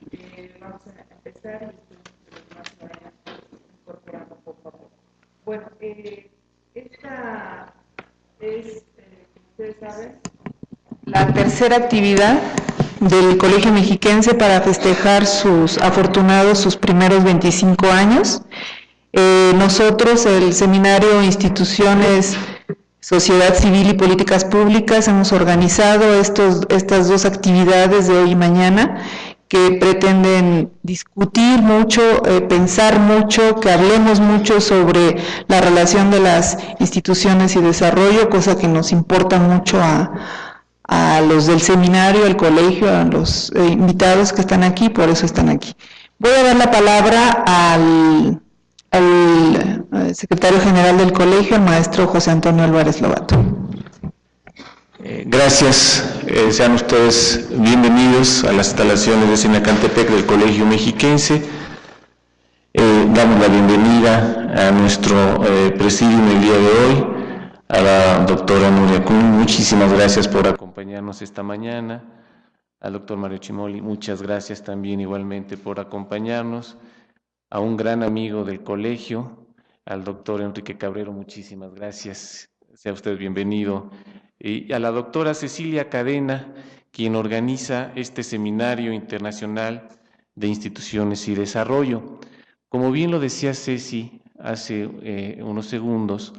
Cecilia. Vamos a empezar y los demás se vayan incorporando poco a poco. Bueno, esta es, ustedes saben, la tercera actividad del Colegio Mexiquense para festejar sus primeros 25 años. Nosotros, el Seminario Instituciones, Sociedad Civil y Políticas Públicas, hemos organizado estas dos actividades de hoy y mañana que pretenden discutir mucho, pensar mucho, que hablemos mucho sobre la relación de las instituciones y desarrollo, cosa que nos importa mucho a los del seminario, al colegio, a los invitados que están aquí, por eso están aquí. Voy a dar la palabra al secretario general del colegio, el maestro José Antonio Álvarez Lobato. Gracias, sean ustedes bienvenidos a las instalaciones de Sinacantepec del Colegio Mexiquense. Damos la bienvenida a nuestro presidium el día de hoy, a la doctora Nuria Kun, muchísimas gracias por acompañarnos esta mañana. Al doctor Mario Chimoli, muchas gracias también igualmente por acompañarnos. A un gran amigo del colegio, al doctor Enrique Cabrero, muchísimas gracias, sea usted bienvenido. Y a la doctora Cecilia Cadena, quien organiza este Seminario Internacional de Instituciones y Desarrollo. Como bien lo decía Ceci hace unos segundos,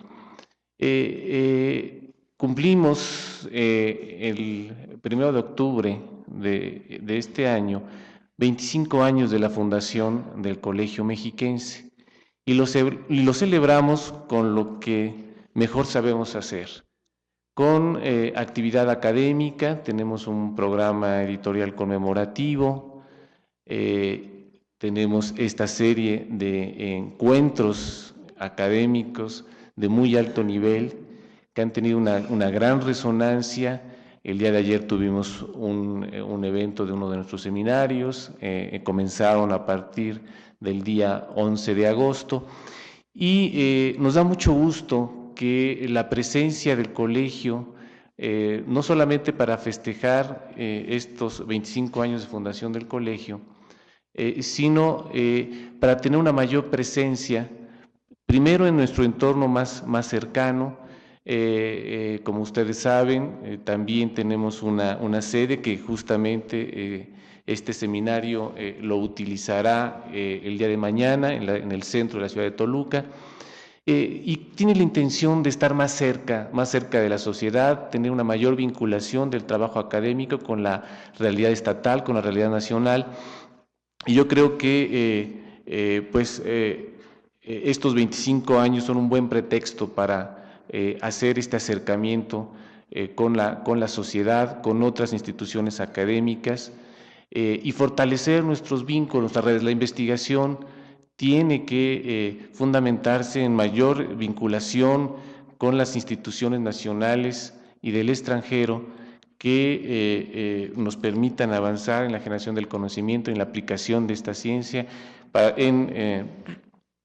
cumplimos el 1 de octubre de este año 25 años de la fundación del Colegio Mexiquense y lo celebramos con lo que mejor sabemos hacer, con actividad académica. Tenemos un programa editorial conmemorativo, tenemos esta serie de encuentros académicos de muy alto nivel que han tenido una gran resonancia. El día de ayer tuvimos un evento de uno de nuestros seminarios, comenzaron a partir del día 11 de agosto y nos da mucho gusto que la presencia del colegio, no solamente para festejar estos 25 años de fundación del colegio, sino para tener una mayor presencia, primero en nuestro entorno más cercano. Como ustedes saben, también tenemos una sede que justamente este seminario lo utilizará el día de mañana en el centro de la ciudad de Toluca, y tiene la intención de estar más cerca de la sociedad, tener una mayor vinculación del trabajo académico con la realidad estatal, con la realidad nacional. Y yo creo que estos 25 años son un buen pretexto para hacer este acercamiento con la sociedad, con otras instituciones académicas y fortalecer nuestros vínculos, nuestras redes. La investigación tiene que fundamentarse en mayor vinculación con las instituciones nacionales y del extranjero que nos permitan avanzar en la generación del conocimiento, en la aplicación de esta ciencia,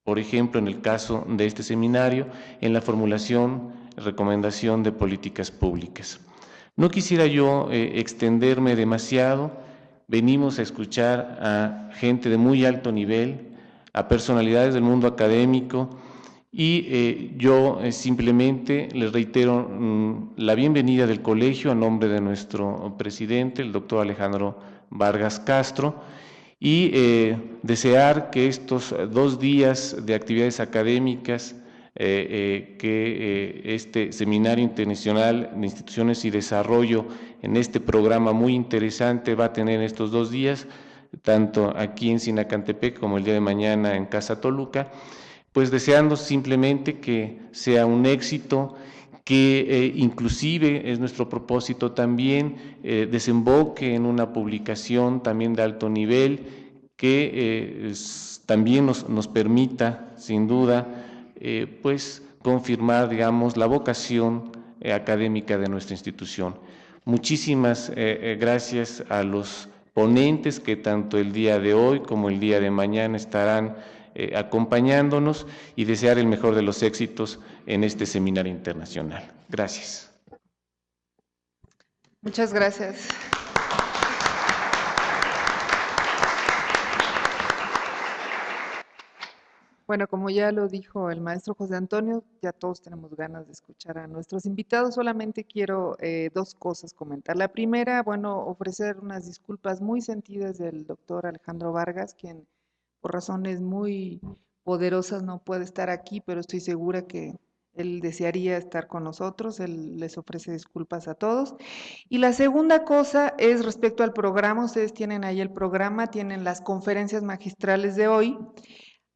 por ejemplo, en el caso de este seminario, en la formulación, recomendación de políticas públicas. No quisiera yo extenderme demasiado. Venimos a escuchar a gente de muy alto nivel, a personalidades del mundo académico, y yo simplemente les reitero la bienvenida del colegio a nombre de nuestro presidente, el doctor Alejandro Vargas Castro, y desear que estos 2 días de actividades académicas que este Seminario Internacional de Instituciones y Desarrollo, en este programa muy interesante, va a tener estos 2 días, tanto aquí en Sinacantepec como el día de mañana en Casa Toluca, pues deseando simplemente que sea un éxito, que inclusive es nuestro propósito también desemboque en una publicación también de alto nivel que también nos permita, sin duda, pues confirmar, digamos, la vocación académica de nuestra institución. Muchísimas gracias a los ponentes que tanto el día de hoy como el día de mañana estarán acompañándonos, y desear el mejor de los éxitos en este seminario internacional. Gracias. Muchas gracias. Bueno, como ya lo dijo el maestro José Antonio, ya todos tenemos ganas de escuchar a nuestros invitados. Solamente quiero dos cosas comentar. La primera, bueno, ofrecer unas disculpas muy sentidas del doctor Alejandro Vargas, quien por razones muy poderosas no puede estar aquí, pero estoy segura que él desearía estar con nosotros. Él les ofrece disculpas a todos. Y la segunda cosa es respecto al programa. Ustedes tienen ahí el programa, tienen las conferencias magistrales de hoy.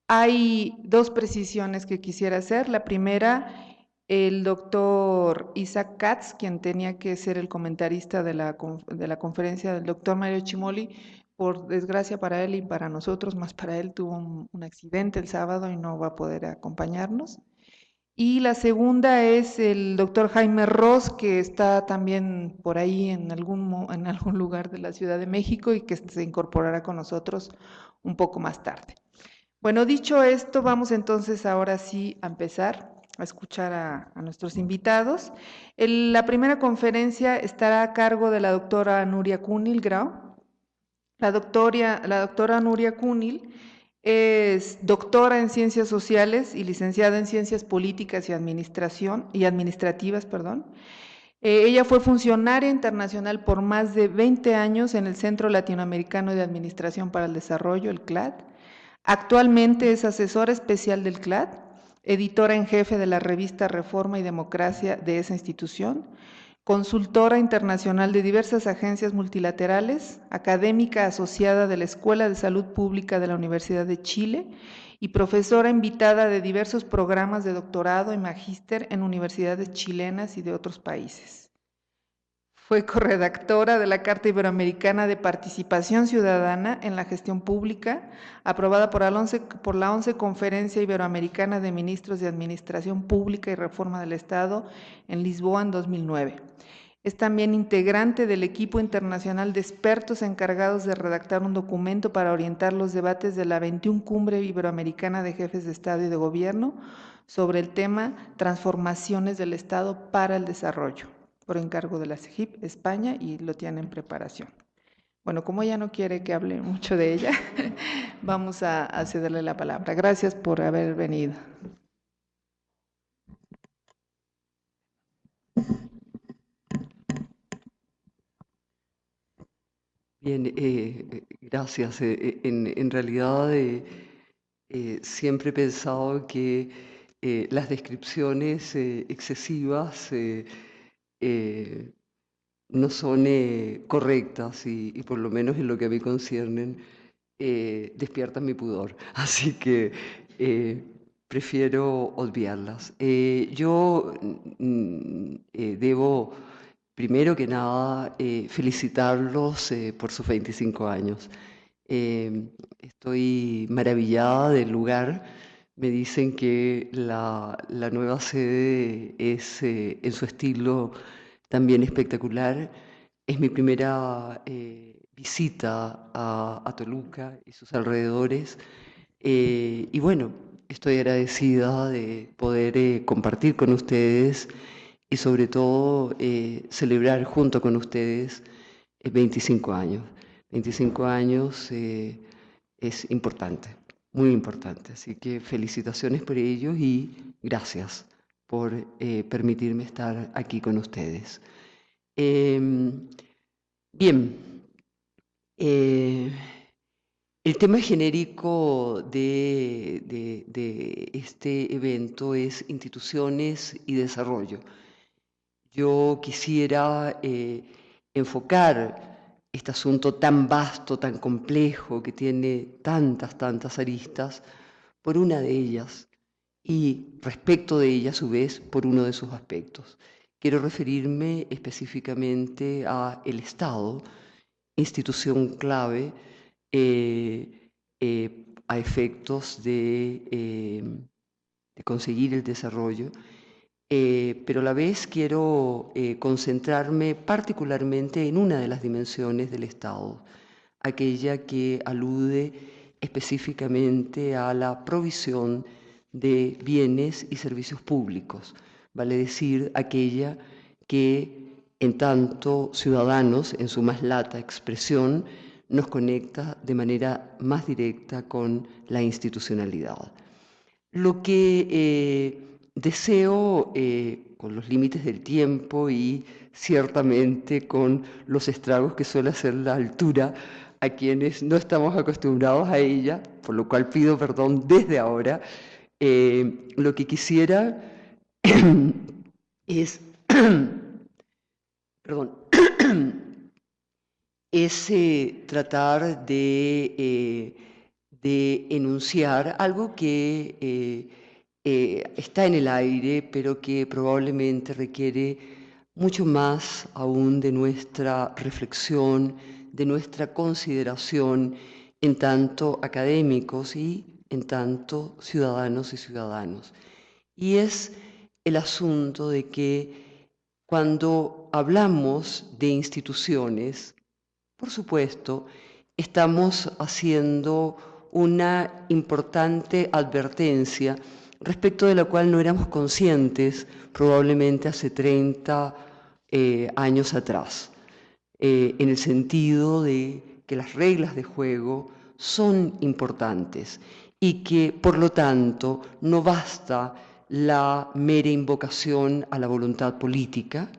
Hay dos precisiones que quisiera hacer. La primera, el doctor Isaac Katz, quien tenía que ser el comentarista de la conferencia del doctor Mario Chimoli, por desgracia para él y para nosotros, más para él, tuvo un accidente el sábado y no va a poder acompañarnos. Y la segunda es el doctor Jaime Ross, que está también por ahí en algún lugar de la Ciudad de México y que se incorporará con nosotros un poco más tarde. Bueno, dicho esto, vamos entonces ahora sí a empezar a escuchar a nuestros invitados. La primera conferencia estará a cargo de la doctora Nuria Cunil Grau. La doctora Nuria Cunil es doctora en Ciencias Sociales y licenciada en Ciencias Políticas y Administrativas, perdón. Ella fue funcionaria internacional por más de 20 años en el Centro Latinoamericano de Administración para el Desarrollo, el CLAD. Actualmente es asesora especial del CLAD, editora en jefe de la revista Reforma y Democracia de esa institución, consultora internacional de diversas agencias multilaterales, académica asociada de la Escuela de Salud Pública de la Universidad de Chile y profesora invitada de diversos programas de doctorado y magíster en universidades chilenas y de otros países. Fue corredactora de la Carta Iberoamericana de Participación Ciudadana en la Gestión Pública, aprobada por la 11 Conferencia Iberoamericana de Ministros de Administración Pública y Reforma del Estado en Lisboa en 2009. Es también integrante del equipo internacional de expertos encargados de redactar un documento para orientar los debates de la 21 Cumbre Iberoamericana de Jefes de Estado y de Gobierno sobre el tema Transformaciones del Estado para el Desarrollo, por encargo de la CEGIP España, y lo tiene en preparación. Bueno, como ella no quiere que hable mucho de ella, vamos a cederle la palabra. Gracias por haber venido. Bien, gracias. En realidad siempre he pensado que las descripciones excesivas no son correctas y por lo menos en lo que a mí conciernen despiertan mi pudor. Así que prefiero obviarlas. Yo debo, primero que nada, felicitarlos por sus 25 años. Estoy maravillada del lugar. Me dicen que la nueva sede es en su estilo también espectacular. Es mi primera visita a Toluca y sus alrededores. Y bueno, estoy agradecida de poder compartir con ustedes y sobre todo celebrar junto con ustedes 25 años. 25 años es importante, muy importante. Así que felicitaciones por ello y gracias por permitirme estar aquí con ustedes. Bien, el tema genérico de este evento es instituciones y desarrollo. Yo quisiera enfocar este asunto tan vasto, tan complejo, que tiene tantas aristas, por una de ellas y respecto de ella, a su vez, por uno de sus aspectos. Quiero referirme específicamente a el Estado, institución clave a efectos de conseguir el desarrollo, pero a la vez quiero concentrarme particularmente en una de las dimensiones del Estado, aquella que alude específicamente a la provisión de bienes y servicios públicos, vale decir, aquella que en tanto ciudadanos, en su más lata expresión, nos conecta de manera más directa con la institucionalidad. Lo que deseo, con los límites del tiempo y ciertamente con los estragos que suele hacer la altura a quienes no estamos acostumbrados a ella, por lo cual pido perdón desde ahora, lo que quisiera es, perdón, es tratar de enunciar algo que está en el aire, pero que probablemente requiere mucho más aún de nuestra reflexión, de nuestra consideración en tanto académicos y en tanto ciudadanos y ciudadanos. Y es el asunto de que cuando hablamos de instituciones, por supuesto, estamos haciendo una importante advertencia respecto de la cual no éramos conscientes probablemente hace 30 años atrás, en el sentido de que las reglas de juego son importantes y que, por lo tanto, no basta la mera invocación a la voluntad política,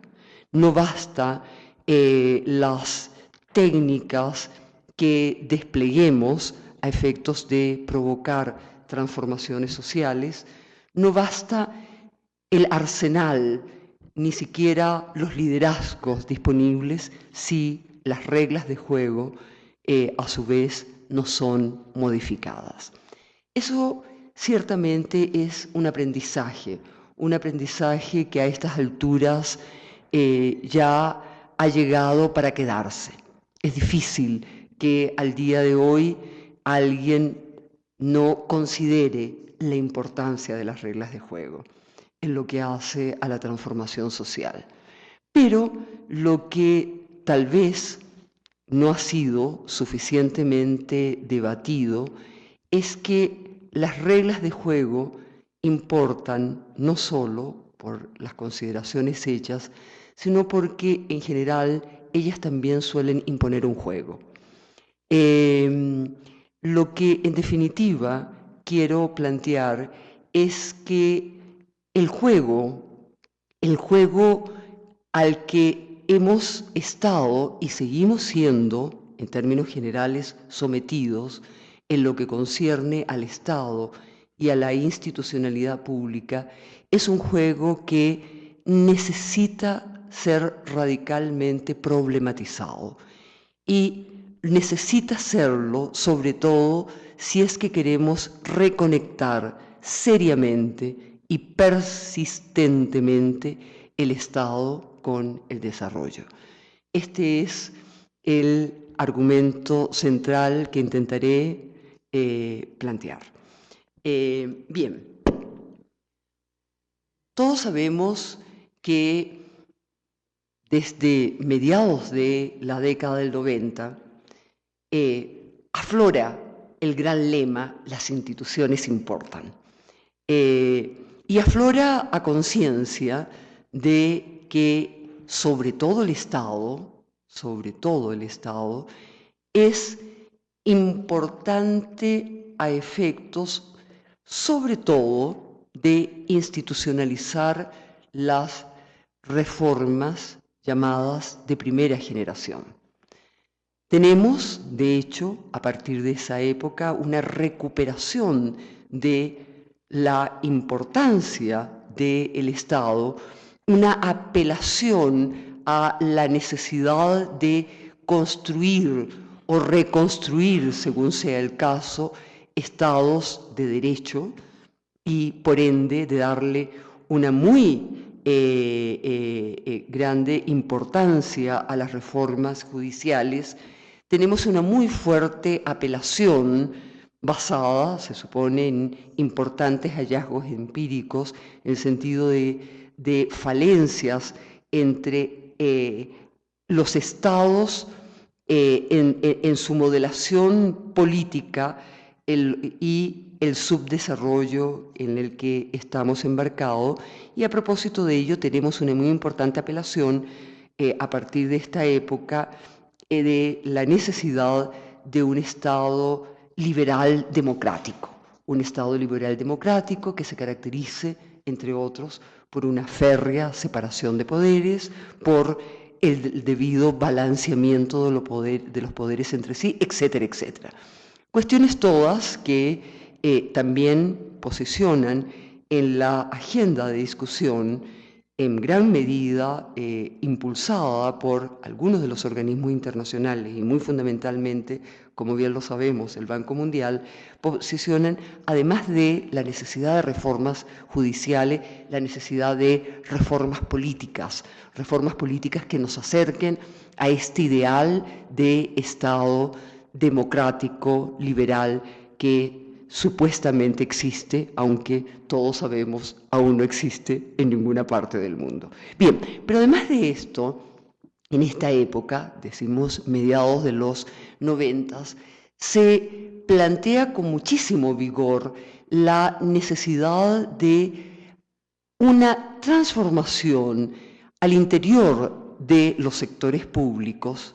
no basta las técnicas que despleguemos a efectos de provocar transformaciones sociales, no basta el arsenal, ni siquiera los liderazgos disponibles si las reglas de juego a su vez no son modificadas. Eso ciertamente es un aprendizaje que a estas alturas ya ha llegado para quedarse. Es difícil que al día de hoy alguien no considere la importancia de las reglas de juego en lo que hace a la transformación social. Pero lo que tal vez no ha sido suficientemente debatido es que las reglas de juego importan no solo por las consideraciones hechas, sino porque en general ellas también suelen imponer un juego. Lo que en definitiva quiero plantear es que el juego al que hemos estado y seguimos siendo, en términos generales, sometidos en lo que concierne al Estado y a la institucionalidad pública, es un juego que necesita ser radicalmente problematizado y necesita serlo sobre todo si es que queremos reconectar seriamente y persistentemente el Estado con el desarrollo. Este es el argumento central que intentaré plantear. Bien, todos sabemos que desde mediados de la década del 90 aflora el gran lema, las instituciones importan. Y aflora a conciencia de que sobre todo el Estado, es importante a efectos, sobre todo, de institucionalizar las reformas llamadas de primera generación. Tenemos, de hecho, a partir de esa época, una recuperación de la importancia del Estado, una apelación a la necesidad de construir o reconstruir, según sea el caso, estados de derecho y, por ende, de darle una muy grande importancia a las reformas judiciales. Tenemos una muy fuerte apelación basada, se supone, en importantes hallazgos empíricos, en el sentido de falencias entre los estados en su modelación política y el subdesarrollo en el que estamos embarcados. Y a propósito de ello, tenemos una muy importante apelación a partir de esta época de la necesidad de un Estado liberal democrático, un Estado liberal democrático que se caracterice, entre otros, por una férrea separación de poderes, por el debido balanceamiento de los poderes entre sí, etcétera, etcétera. Cuestiones todas que también posicionan en la agenda de discusión en gran medida impulsada por algunos de los organismos internacionales y muy fundamentalmente, como bien lo sabemos, el Banco Mundial, posicionan, además de la necesidad de reformas judiciales, la necesidad de reformas políticas que nos acerquen a este ideal de Estado democrático, liberal, que supuestamente existe, aunque todos sabemos aún no existe en ninguna parte del mundo. Bien, pero además de esto, en esta época, decimos mediados de los 90, se plantea con muchísimo vigor la necesidad de una transformación al interior de los sectores públicos,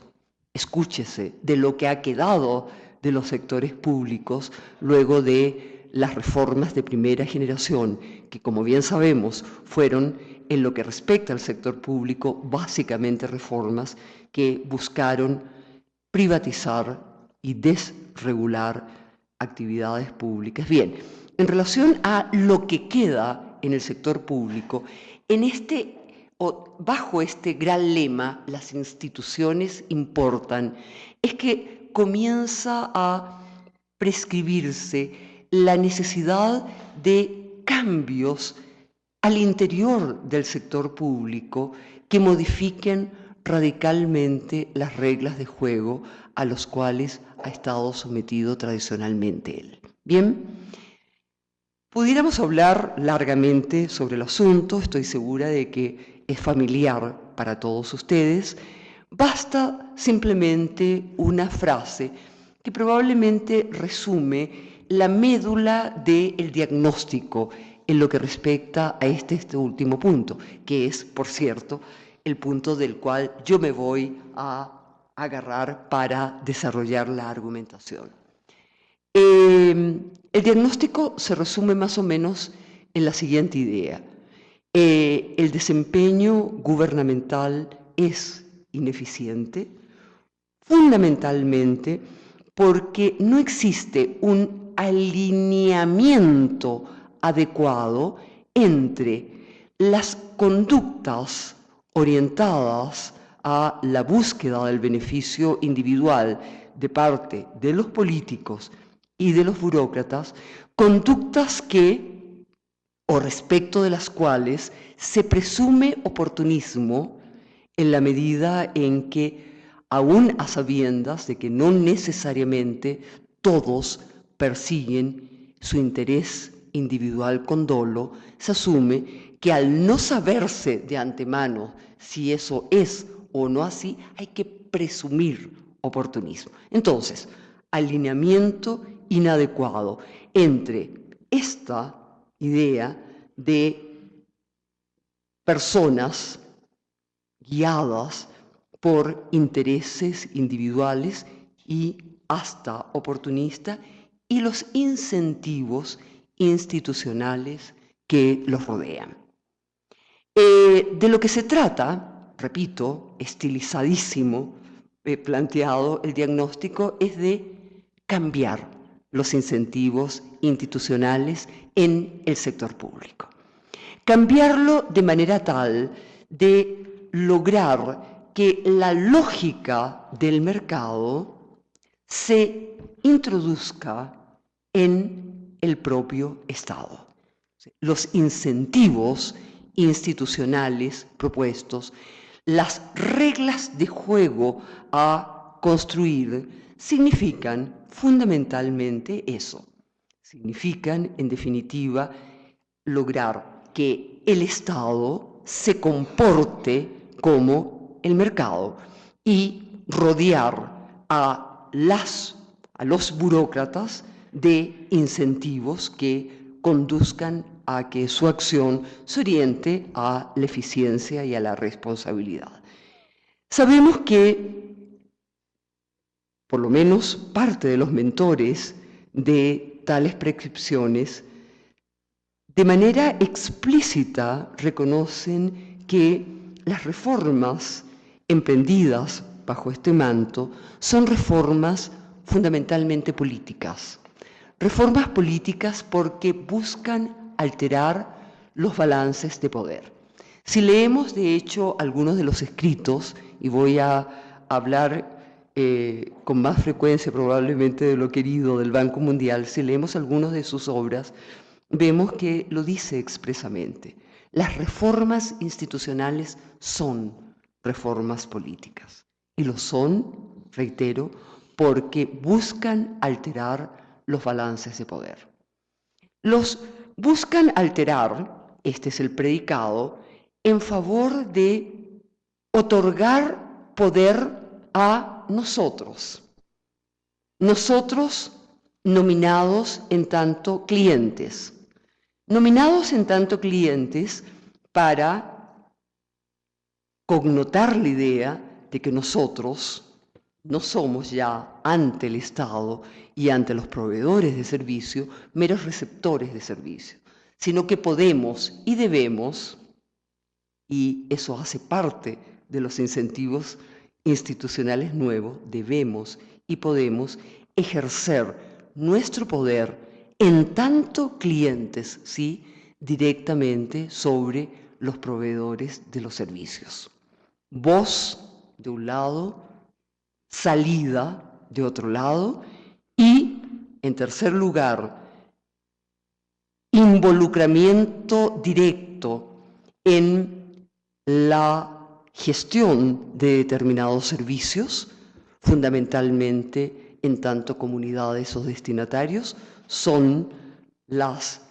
escúchese, de lo que ha quedado de los sectores públicos luego de las reformas de primera generación, que como bien sabemos fueron en lo que respecta al sector público básicamente reformas que buscaron privatizar y desregular actividades públicas. Bien, en relación a lo que queda en el sector público, bajo este gran lema, las instituciones importan, es que comienza a prescribirse la necesidad de cambios al interior del sector público que modifiquen radicalmente las reglas de juego a los cuales ha estado sometido tradicionalmente él. Bien, pudiéramos hablar largamente sobre el asunto, estoy segura de que es familiar para todos ustedes. Basta simplemente una frase que probablemente resume la médula del diagnóstico en lo que respecta a este último punto, que es, por cierto, el punto del cual yo me voy a agarrar para desarrollar la argumentación. El diagnóstico se resume más o menos en la siguiente idea. El desempeño gubernamental es ineficiente, fundamentalmente porque no existe un alineamiento adecuado entre las conductas orientadas a la búsqueda del beneficio individual de parte de los políticos y de los burócratas, conductas que, o respecto de las cuales, se presume oportunismo en la medida en que, aún a sabiendas de que no necesariamente todos persiguen su interés individual con dolo, se asume que al no saberse de antemano si eso es o no así, hay que presumir oportunismo. Entonces, alineamiento inadecuado entre esta idea de personas guiadas por intereses individuales y hasta oportunistas y los incentivos institucionales que los rodean. De lo que se trata, repito, estilizadísimo, planteado el diagnóstico, es de cambiar los incentivos institucionales en el sector público. Cambiarlo de manera tal de lograr que la lógica del mercado se introduzca en el propio Estado. Los incentivos institucionales propuestos, las reglas de juego a construir, significan fundamentalmente eso. Significan, en definitiva, lograr que el Estado se comporte como el mercado y rodear a los burócratas de incentivos que conduzcan a que su acción se oriente a la eficiencia y a la responsabilidad. Sabemos que, por lo menos, parte de los mentores de tales prescripciones de manera explícita reconocen que las reformas emprendidas bajo este manto son reformas fundamentalmente políticas. Reformas políticas porque buscan alterar los balances de poder. Si leemos, de hecho, algunos de los escritos, y voy a hablar con más frecuencia probablemente de lo querido del Banco Mundial, si leemos algunas de sus obras, vemos que lo dice expresamente. Las reformas institucionales son reformas políticas. Y lo son, reitero, porque buscan alterar los balances de poder. Los buscan alterar, este es el predicado, en favor de otorgar poder a nosotros. Nosotros nominados en tanto clientes. Nominados en tanto clientes para connotar la idea de que nosotros no somos ya ante el Estado y ante los proveedores de servicio meros receptores de servicio, sino que podemos y debemos, y eso hace parte de los incentivos institucionales nuevos, debemos y podemos ejercer nuestro poder en tanto clientes, sí, directamente sobre los proveedores de los servicios. Voz de un lado, salida de otro lado y, en tercer lugar, involucramiento directo en la gestión de determinados servicios, fundamentalmente en tanto comunidades o destinatarios, son las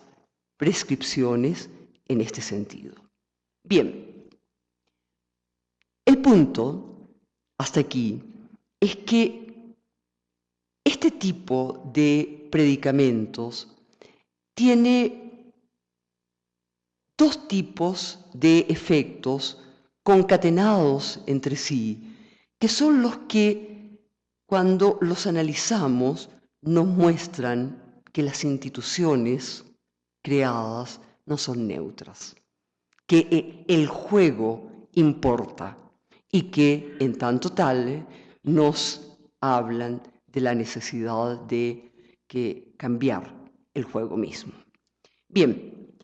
prescripciones en este sentido. Bien, el punto hasta aquí es que este tipo de predicamentos tiene dos tipos de efectos concatenados entre sí, que son los que, cuando los analizamos, nos muestran que las instituciones creadas no son neutras, que el juego importa y que, en tanto tal, nos hablan de la necesidad de cambiar el juego mismo. Bien,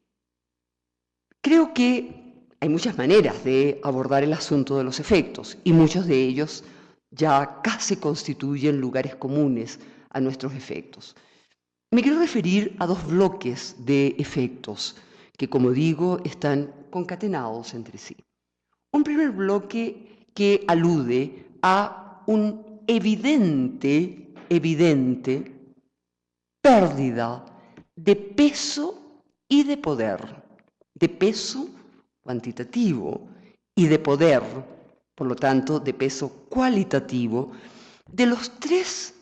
creo que hay muchas maneras de abordar el asunto de los efectos y muchos de ellos ya casi constituyen lugares comunes a nuestros efectos. Me quiero referir a dos bloques de efectos que, como digo, están concatenados entre sí. Un primer bloque que alude a un evidente pérdida de peso y de poder, de peso cuantitativo y de poder, por lo tanto, de peso cualitativo, de los tres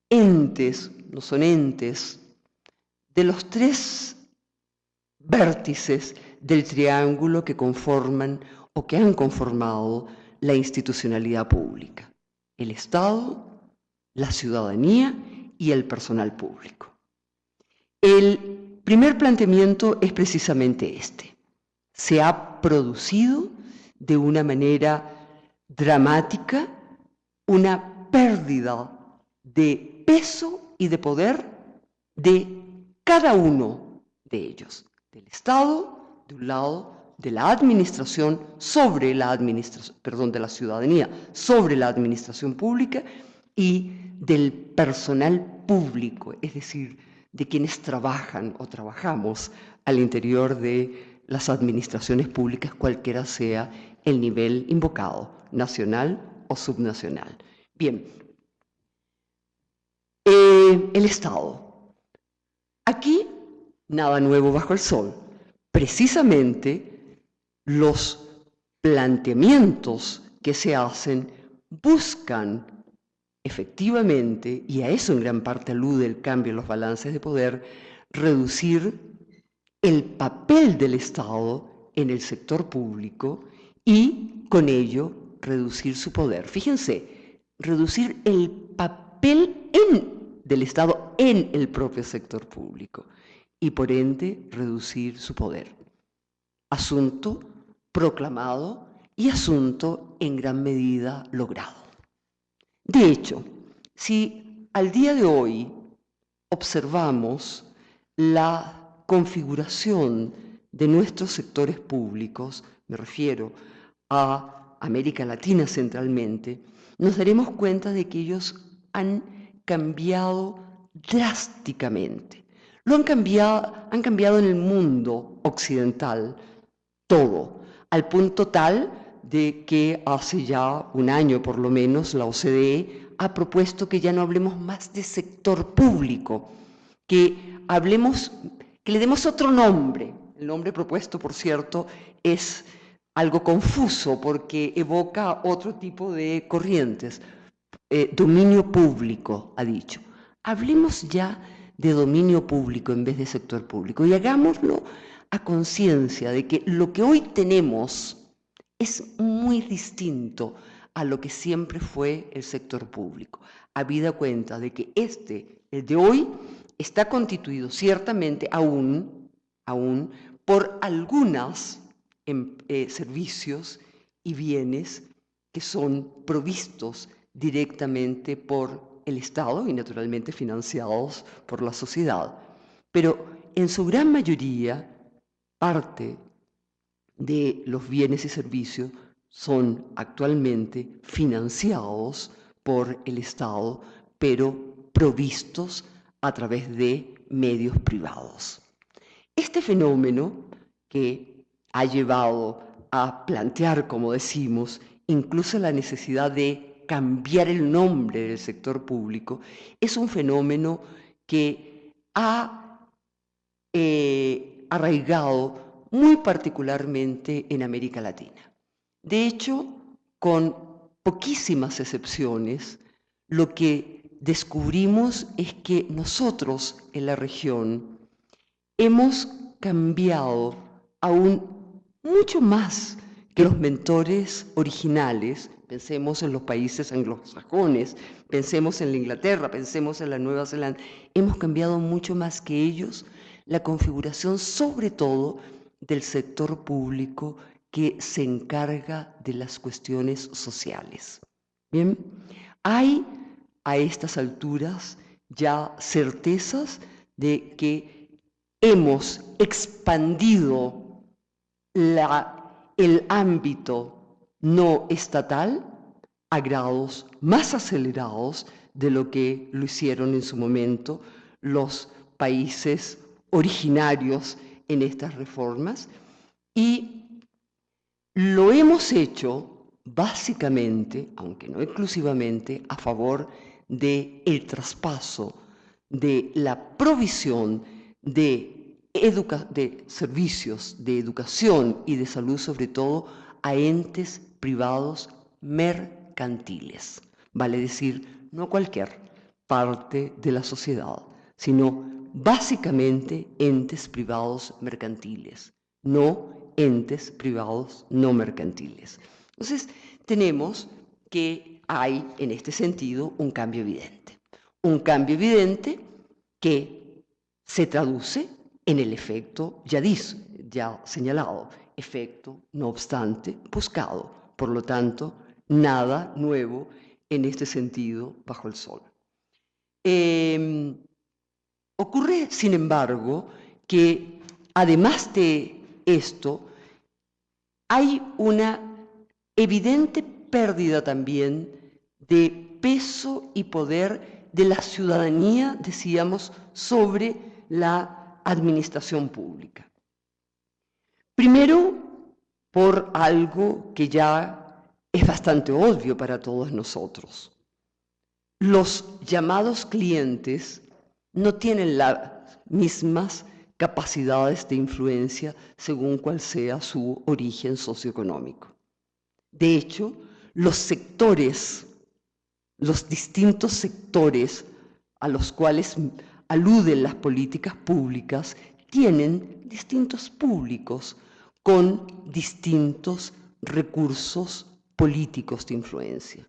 entes, no son entes, de los tres vértices del triángulo que conforman o que han conformado la institucionalidad pública: el Estado, la ciudadanía y el personal público. El primer planteamiento es precisamente este. Se ha producido de una manera dramática una pérdida de peso y de poder de cada uno de ellos, del Estado, de un lado, de la administración sobre la administración, de la ciudadanía sobre la administración pública y del personal público, es decir, de quienes trabajan o trabajamos al interior de las administraciones públicas, cualquiera sea el nivel invocado, nacional o subnacional. Bien, el Estado. Aquí nada nuevo bajo el sol. Precisamente los planteamientos que se hacen buscan efectivamente, y a eso en gran parte alude el cambio en los balances de poder, reducir el papel del Estado en el sector público y con ello reducir su poder. Fíjense, reducir el papel del Estado en el propio sector público y por ende reducir su poder. Asunto proclamado y asunto en gran medida logrado. De hecho, si al día de hoy observamos la configuración de nuestros sectores públicos, me refiero a América Latina centralmente, nos daremos cuenta de que ellos han cambiado drásticamente. Han cambiado en el mundo occidental todo, al punto tal de que hace ya un año por lo menos la OCDE ha propuesto que ya no hablemos más de sector público, que le demos otro nombre. El nombre propuesto, por cierto, es algo confuso porque evoca otro tipo de corrientes. Dominio público, ha dicho. Hablemos ya de dominio público en vez de sector público y hagámoslo a conciencia de que lo que hoy tenemos es muy distinto a lo que siempre fue el sector público, habida cuenta de que el de hoy, está constituido ciertamente aún por algunos servicios y bienes que son provistos directamente por el Estado y naturalmente financiados por la sociedad. Pero en su gran mayoría, parte de los bienes y servicios son actualmente financiados por el Estado, pero provistos a través de medios privados. Este fenómeno que ha llevado a plantear, como decimos, incluso la necesidad de cambiar el nombre del sector público, es un fenómeno que ha arraigado muy particularmente en América Latina. De hecho, con poquísimas excepciones, lo que descubrimos es que nosotros en la región hemos cambiado aún mucho más que los mentores originales. Pensemos en los países anglosajones, pensemos en la Inglaterra, pensemos en la Nueva Zelanda. Hemos cambiado mucho más que ellos la configuración, sobre todo, del sector público que se encarga de las cuestiones sociales. Bien, hay a estas alturas ya certezas de que hemos expandido el ámbito no estatal a grados más acelerados de lo que lo hicieron en su momento los países originarios en estas reformas, y lo hemos hecho básicamente, aunque no exclusivamente, a favor del traspaso de la provisión de servicios de educación y de salud, sobre todo, a entes privados mercantiles. Vale decir, no cualquier parte de la sociedad, sino básicamente entes privados mercantiles, no entes privados no mercantiles. Entonces, tenemos que hay en este sentido un cambio evidente que se traduce en el efecto ya señalado, efecto, no obstante, buscado. Por lo tanto, nada nuevo en este sentido bajo el sol. Ocurre, sin embargo, que además de esto, hay una evidente pérdida también de peso y poder de la ciudadanía, decíamos, sobre la administración pública. Primero, por algo que ya es bastante obvio para todos nosotros. Los llamados clientes no tienen las mismas capacidades de influencia según cuál sea su origen socioeconómico. De hecho, los distintos sectores a los cuales aluden las políticas públicas tienen distintos públicos con distintos recursos políticos de influencia.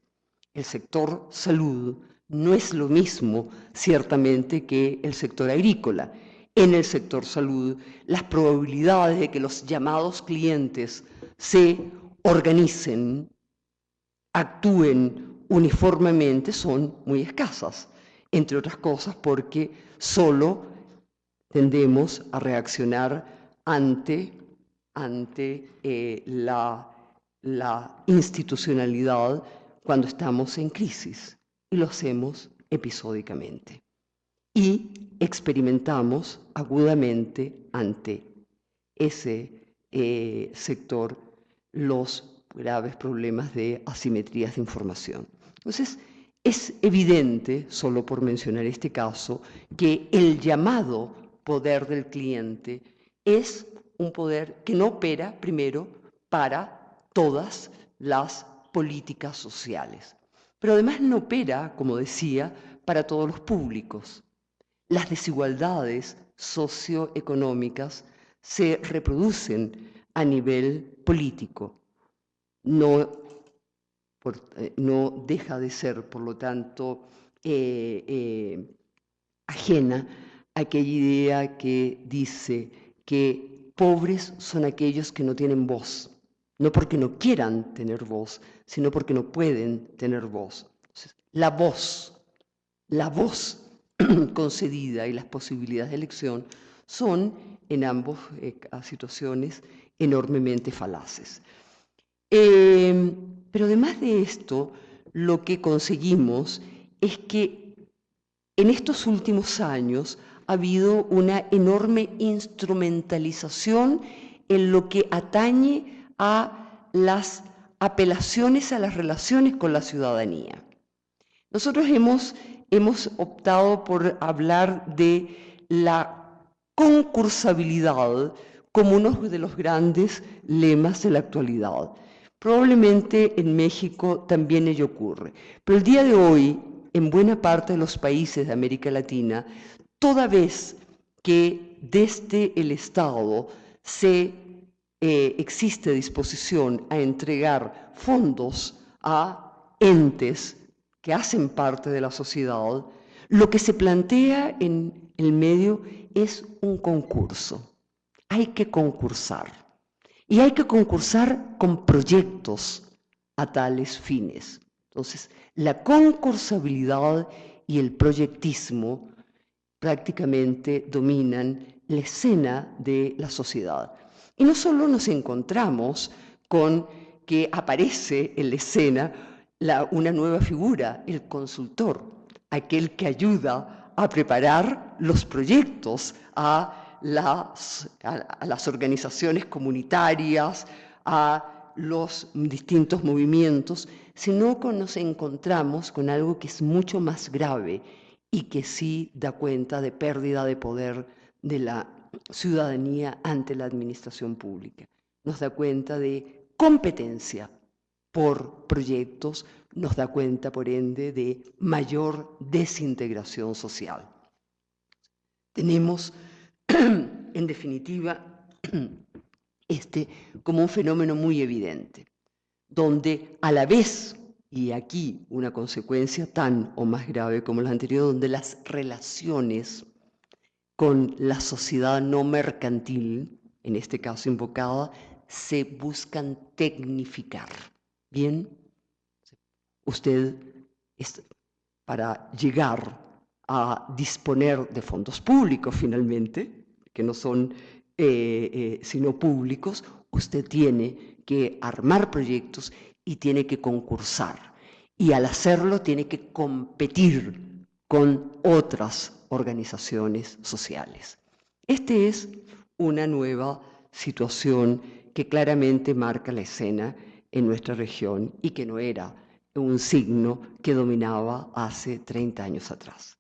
El sector salud no es lo mismo, ciertamente, que el sector agrícola. En el sector salud, las probabilidades de que los llamados clientes se organicen, actúen uniformemente, son muy escasas, entre otras cosas porque solo tendemos a reaccionar ante la institucionalidad cuando estamos en crisis, y lo hacemos episódicamente. Y experimentamos agudamente ante ese sector los graves problemas de asimetrías de información. Entonces, es evidente, solo por mencionar este caso, que el llamado poder del cliente es un poder que no opera, primero, para todas las políticas sociales, pero además no opera, como decía, para todos los públicos. Las desigualdades socioeconómicas se reproducen a nivel político. No deja de ser, por lo tanto, ajena a aquella idea que dice que pobres son aquellos que no tienen voz, no porque no quieran tener voz, sino porque no pueden tener voz. Entonces, la voz concedida y las posibilidades de elección son en ambas situaciones enormemente falaces. Pero además de esto, lo que conseguimos es que en estos últimos años ha habido una enorme instrumentalización en lo que atañe a las apelaciones a las relaciones con la ciudadanía. Nosotros hemos optado por hablar de la concursabilidad como uno de los grandes lemas de la actualidad. Probablemente en México también ello ocurre, pero el día de hoy, en buena parte de los países de América Latina, toda vez que desde el Estado existe disposición a entregar fondos a entes que hacen parte de la sociedad, lo que se plantea en el medio es un concurso. Hay que concursar. Y hay que concursar con proyectos a tales fines. Entonces, la concursabilidad y el proyectismo prácticamente dominan la escena de la sociedad. Y no solo nos encontramos con que aparece en la escena una nueva figura, el consultor, aquel que ayuda a preparar los proyectos a las organizaciones comunitarias, a los distintos movimientos, sino que nos encontramos con algo que es mucho más grave y que sí da cuenta de pérdida de poder de la ciudadanía ante la administración pública. Nos da cuenta de competencia por proyectos, nos da cuenta, por ende, de mayor desintegración social. Tenemos, en definitiva, como un fenómeno muy evidente, donde a la vez, y aquí una consecuencia tan o más grave como la anterior, donde las relaciones con la sociedad no mercantil, en este caso invocada, se buscan tecnificar. Bien, usted, para llegar a disponer de fondos públicos finalmente, que no son sino públicos, usted tiene que armar proyectos y tiene que concursar. Y al hacerlo tiene que competir con otras organizaciones sociales. Esta es una nueva situación que claramente marca la escena en nuestra región y que no era un signo que dominaba hace 30 años atrás.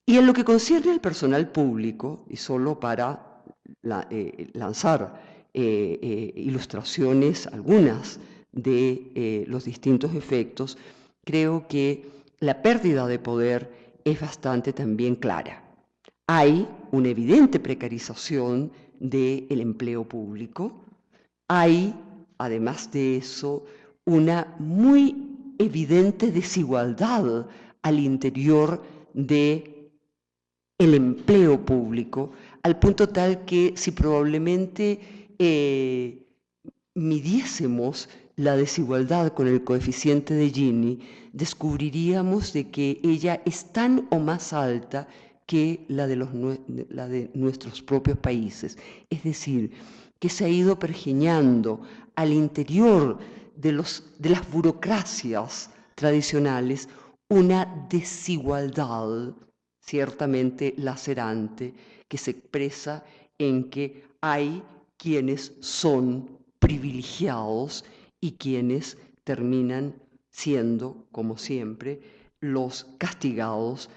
Y en lo que concierne al personal público, y solo para lanzar ilustraciones, algunas de los distintos efectos, creo que la pérdida de poder es bastante también clara. Hay una evidente precarización del empleo público, hay, además de eso, una muy evidente desigualdad al interior del empleo público, al punto tal que si probablemente midiésemos la desigualdad con el coeficiente de Gini, descubriríamos de que ella es tan o más alta que la de nuestros propios países. Es decir, que se ha ido pergeñando al interior de las burocracias tradicionales una desigualdad ciertamente lacerante que se expresa en que hay quienes son privilegiados y quienes terminan siendo, como siempre, los castigados,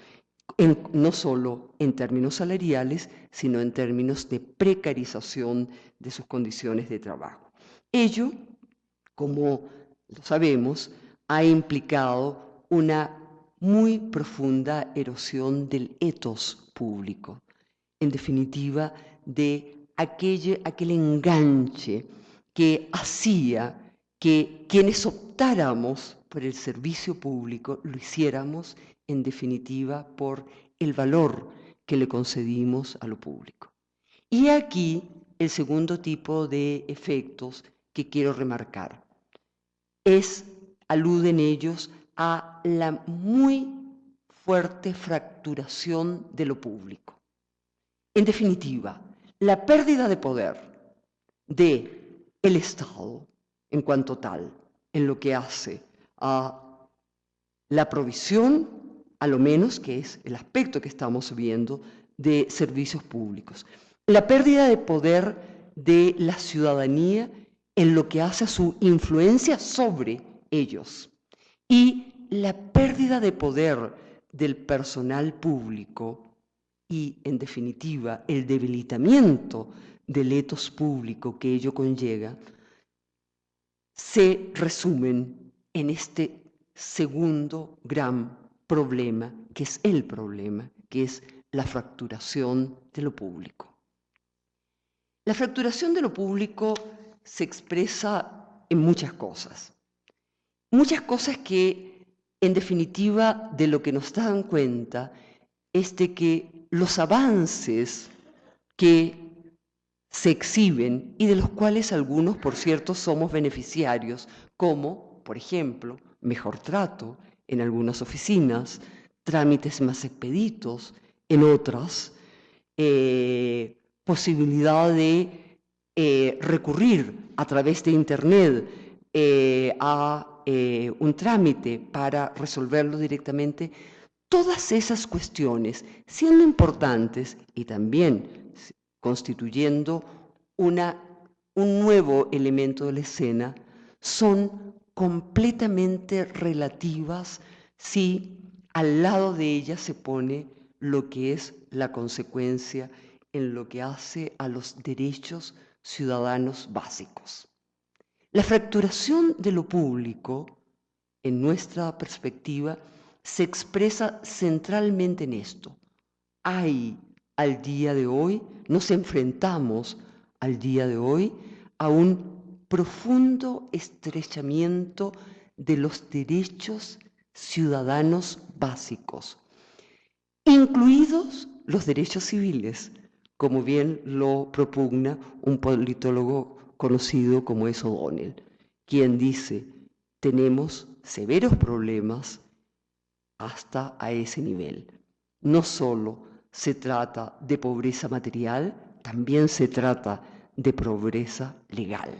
no solo en términos salariales, sino en términos de precarización de sus condiciones de trabajo. Ello, como lo sabemos, ha implicado una muy profunda erosión del ethos público, en definitiva, de aquel enganche que hacía que quienes optáramos por el servicio público lo hiciéramos, en definitiva, por el valor que le concedimos a lo público. Y aquí el segundo tipo de efectos que quiero remarcar. Aluden ellos a la muy fuerte fracturación de lo público. En definitiva, la pérdida de poder del Estado en cuanto tal, en lo que hace a la provisión, a lo menos que es el aspecto que estamos viendo, de servicios públicos. La pérdida de poder de la ciudadanía en lo que hace a su influencia sobre ellos. Y la pérdida de poder del personal público y, en definitiva, el debilitamiento del ethos público que ello conlleva, se resumen en este segundo gran problema, que es el problema, que es la fracturación de lo público. La fracturación de lo público se expresa en muchas cosas que, en definitiva, de lo que nos dan cuenta es de que los avances que se exhiben y de los cuales algunos, por cierto, somos beneficiarios, como, por ejemplo, mejor trato en algunas oficinas, trámites más expeditos en otras, posibilidad de recurrir a través de Internet a un trámite para resolverlo directamente. Todas esas cuestiones, siendo importantes y también constituyendo un nuevo elemento de la escena, son completamente relativas si al lado de ellas se pone lo que es la consecuencia en lo que hace a los derechos ciudadanos básicos. La fracturación de lo público, en nuestra perspectiva, se expresa centralmente en esto. Hay al día de hoy, nos enfrentamos al día de hoy a un profundo estrechamiento de los derechos ciudadanos básicos, incluidos los derechos civiles, como bien lo propugna un politólogo conocido como es O'Donnell, quien dice, tenemos severos problemas hasta a ese nivel. No solo se trata de pobreza material, también se trata de pobreza legal,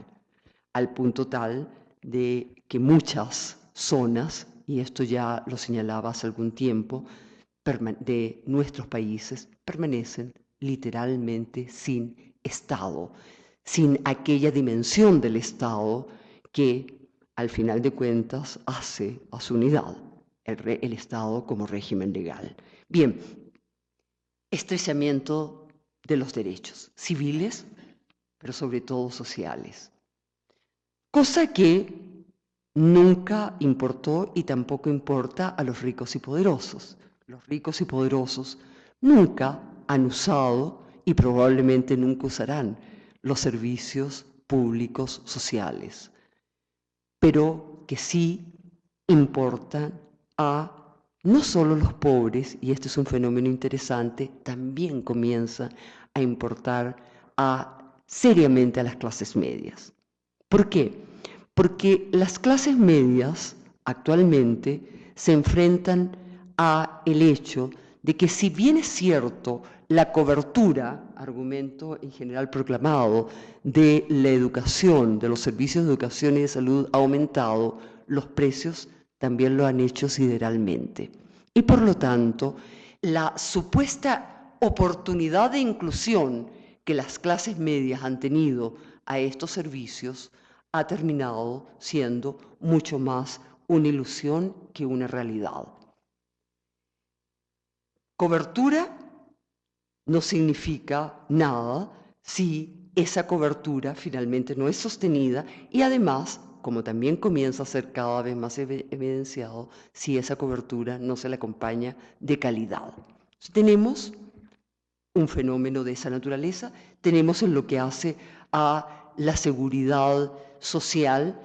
al punto tal de que muchas zonas, y esto ya lo señalaba hace algún tiempo, de nuestros países permanecen literalmente sin Estado, sin aquella dimensión del Estado que, al final de cuentas, hace a su unidad el Estado como régimen legal. Bien, estrechamiento de los derechos civiles, pero sobre todo sociales. Cosa que nunca importó y tampoco importa a los ricos y poderosos. Los ricos y poderosos nunca han usado y probablemente nunca usarán los servicios públicos sociales, pero que sí importan a no solo los pobres, y este es un fenómeno interesante, también comienza a importar seriamente a las clases medias. ¿Por qué? Porque las clases medias actualmente se enfrentan a el hecho de que, si bien es cierto, la cobertura, argumento en general proclamado, de la educación, de los servicios de educación y de salud ha aumentado, los precios también lo han hecho sideralmente. Y por lo tanto, la supuesta oportunidad de inclusión que las clases medias han tenido a estos servicios ha terminado siendo mucho más una ilusión que una realidad. Cobertura no significa nada si esa cobertura finalmente no es sostenida y, además, como también comienza a ser cada vez más evidenciado, si esa cobertura no se le acompaña de calidad. Entonces, tenemos un fenómeno de esa naturaleza, tenemos en lo que hace a la seguridad social,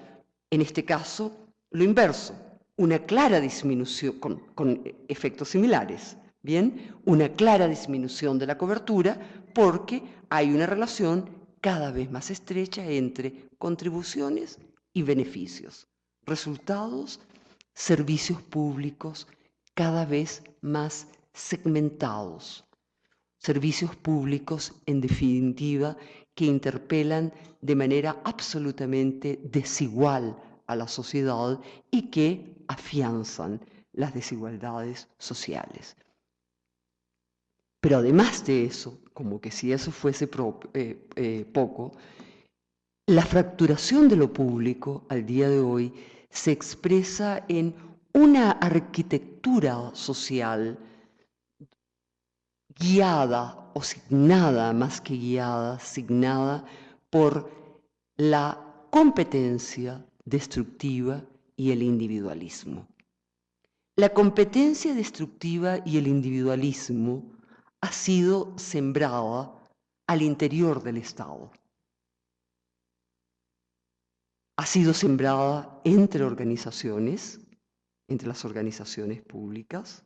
en este caso, lo inverso, una clara disminución, con efectos similares, ¿bien? Una clara disminución de la cobertura porque hay una relación cada vez más estrecha entre contribuciones y beneficios. Resultados, servicios públicos cada vez más segmentados. Servicios públicos, en definitiva, que interpelan de manera absolutamente desigual a la sociedad y que afianzan las desigualdades sociales. Pero además de eso, como que si eso fuese poco, la fracturación de lo público al día de hoy se expresa en una arquitectura social guiada o signada, más que guiada, signada por la competencia destructiva y el individualismo. La competencia destructiva y el individualismo ha sido sembrada al interior del Estado. Ha sido sembrada entre organizaciones, entre las organizaciones públicas,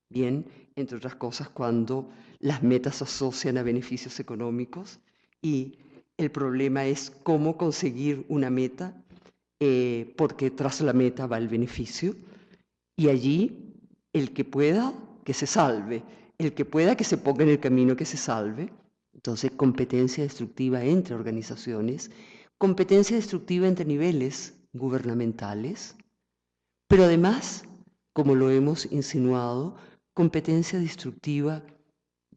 bien, entre otras cosas, cuando las metas se asocian a beneficios económicos y el problema es cómo conseguir una meta, porque tras la meta va el beneficio, y allí el que pueda, que se salve, el que pueda, que se ponga en el camino, que se salve. Entonces, competencia destructiva entre organizaciones, competencia destructiva entre niveles gubernamentales, pero además, como lo hemos insinuado, competencia destructiva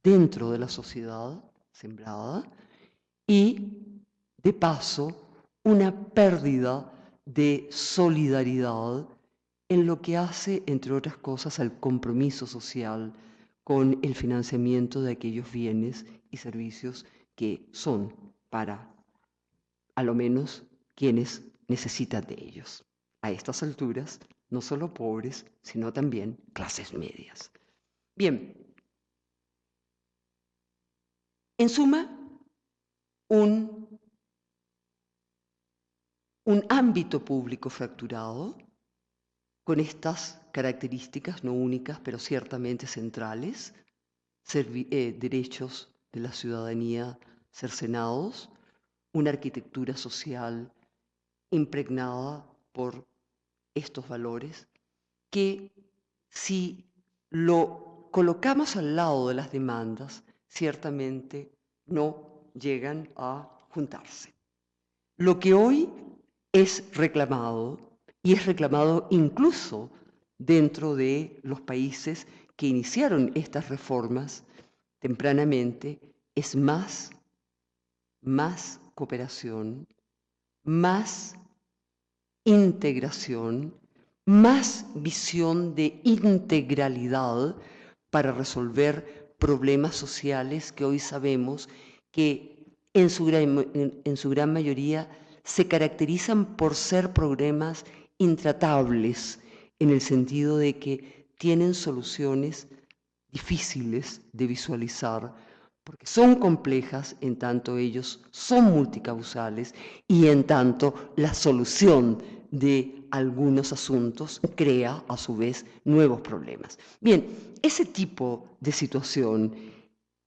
dentro de la sociedad sembrada y, de paso, una pérdida de solidaridad en lo que hace, entre otras cosas, al compromiso social con el financiamiento de aquellos bienes y servicios que son para, a lo menos, quienes necesitan de ellos. A estas alturas, no solo pobres, sino también clases medias. Bien, en suma, un ámbito público fracturado con estas características no únicas, pero ciertamente centrales, derechos de la ciudadanía cercenados, una arquitectura social impregnada por estos valores que, si lo colocamos al lado de las demandas, ciertamente no llegan a juntarse. Lo que hoy es reclamado, y es reclamado incluso dentro de los países que iniciaron estas reformas tempranamente, es más cooperación, más integración, más visión de integralidad para resolver problemas sociales que hoy sabemos que en su gran mayoría se caracterizan por ser problemas intratables, en el sentido de que tienen soluciones difíciles de visualizar, porque son complejas en tanto ellos son multicausales y en tanto la solución de algunos asuntos crea a su vez nuevos problemas. Bien, ese tipo de situación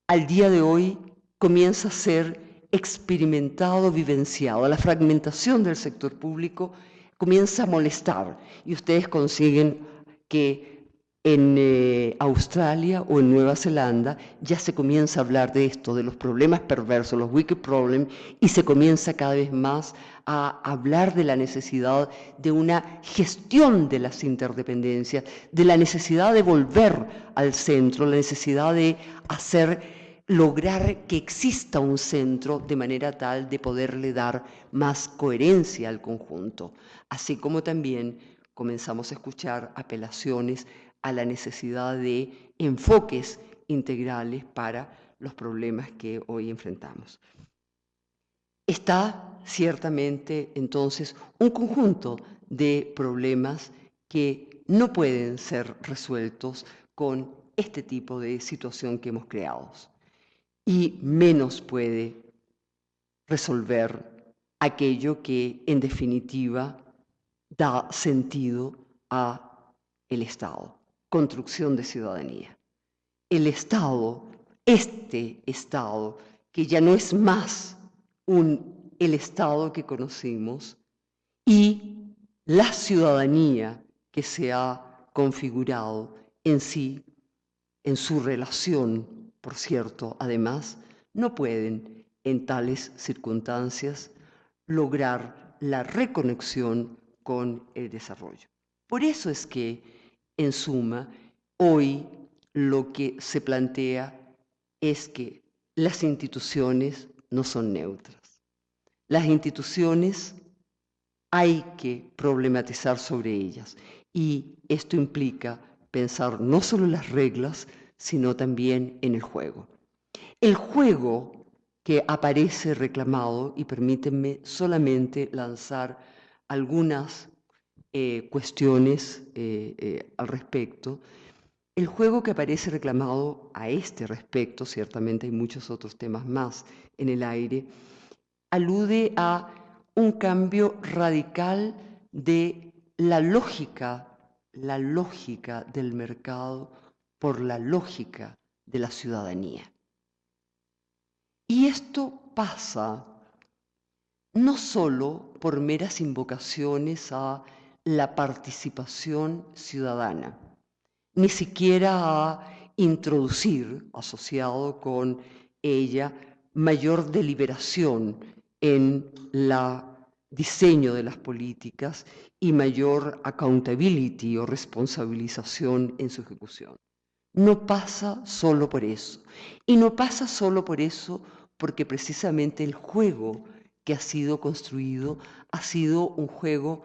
al día de hoy comienza a ser experimentado, vivenciado. La fragmentación del sector público comienza a molestar y ustedes consiguen que en Australia o en Nueva Zelanda ya se comienza a hablar de esto, de los problemas perversos, los wicked problems, y se comienza cada vez más a hablar de la necesidad de una gestión de las interdependencias, de la necesidad de volver al centro, la necesidad de lograr que exista un centro de manera tal de poderle dar más coherencia al conjunto, así como también comenzamos a escuchar apelaciones a la necesidad de enfoques integrales para los problemas que hoy enfrentamos. Está ciertamente entonces un conjunto de problemas que no pueden ser resueltos con este tipo de situación que hemos creado, y menos puede resolver aquello que en definitiva da sentido a el Estado. Construcción de ciudadanía. El Estado, este Estado, que ya no es más el Estado que conocimos, y la ciudadanía que se ha configurado en sí, en su relación, por cierto, además, no pueden en tales circunstancias lograr la reconexión con el desarrollo. Por eso es que, en suma, hoy lo que se plantea es que las instituciones no son neutras. Las instituciones hay que problematizar sobre ellas, y esto implica pensar no solo en las reglas, sino también en el juego. El juego que aparece reclamado, y permítanme solamente lanzar algunas cuestiones al respecto, el juego que aparece reclamado a este respecto, ciertamente hay muchos otros temas más en el aire, alude a un cambio radical de la lógica del mercado por la lógica de la ciudadanía. Y esto pasa no solo por meras invocaciones a la participación ciudadana, ni siquiera a introducir, asociado con ella, mayor deliberación en el diseño de las políticas y mayor accountability o responsabilización en su ejecución. No pasa solo por eso. Y no pasa solo por eso porque precisamente el juego que ha sido construido ha sido un juego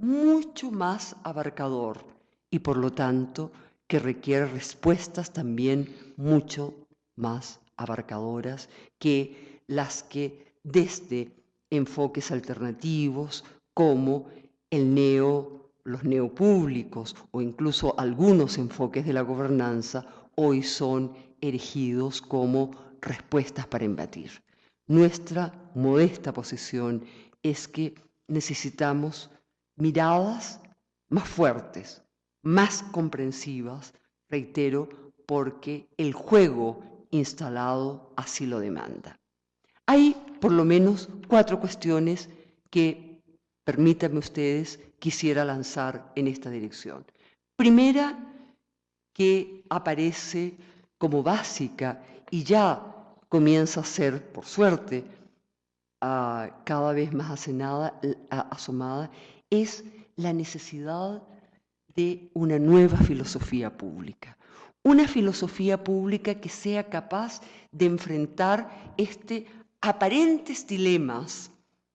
mucho más abarcador y por lo tanto que requiere respuestas también mucho más abarcadoras que las que desde enfoques alternativos como los neopúblicos o incluso algunos enfoques de la gobernanza hoy son erigidos como respuestas para embatir. Nuestra modesta posición es que necesitamos miradas más fuertes, más comprensivas, reitero, porque el juego instalado así lo demanda. Hay por lo menos 4 cuestiones que, permítanme ustedes, quisiera lanzar en esta dirección. Primera, que aparece como básica y ya comienza a ser, por suerte, cada vez más asomada, es la necesidad de una nueva filosofía pública. Una filosofía pública que sea capaz de enfrentar aparentes dilemas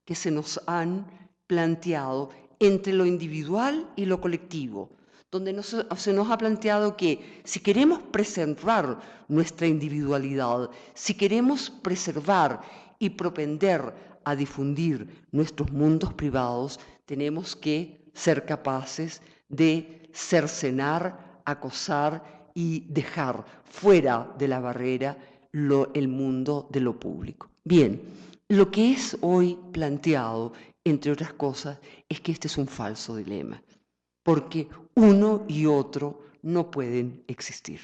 que se nos han planteado entre lo individual y lo colectivo, donde se nos ha planteado que si queremos preservar nuestra individualidad, si queremos preservar y propender a difundir nuestros mundos privados, tenemos que ser capaces de cercenar, acosar y dejar fuera de la barrera el mundo de lo público. Bien, lo que es hoy planteado entre otras cosas, es que este es un falso dilema, porque uno y otro no pueden existir.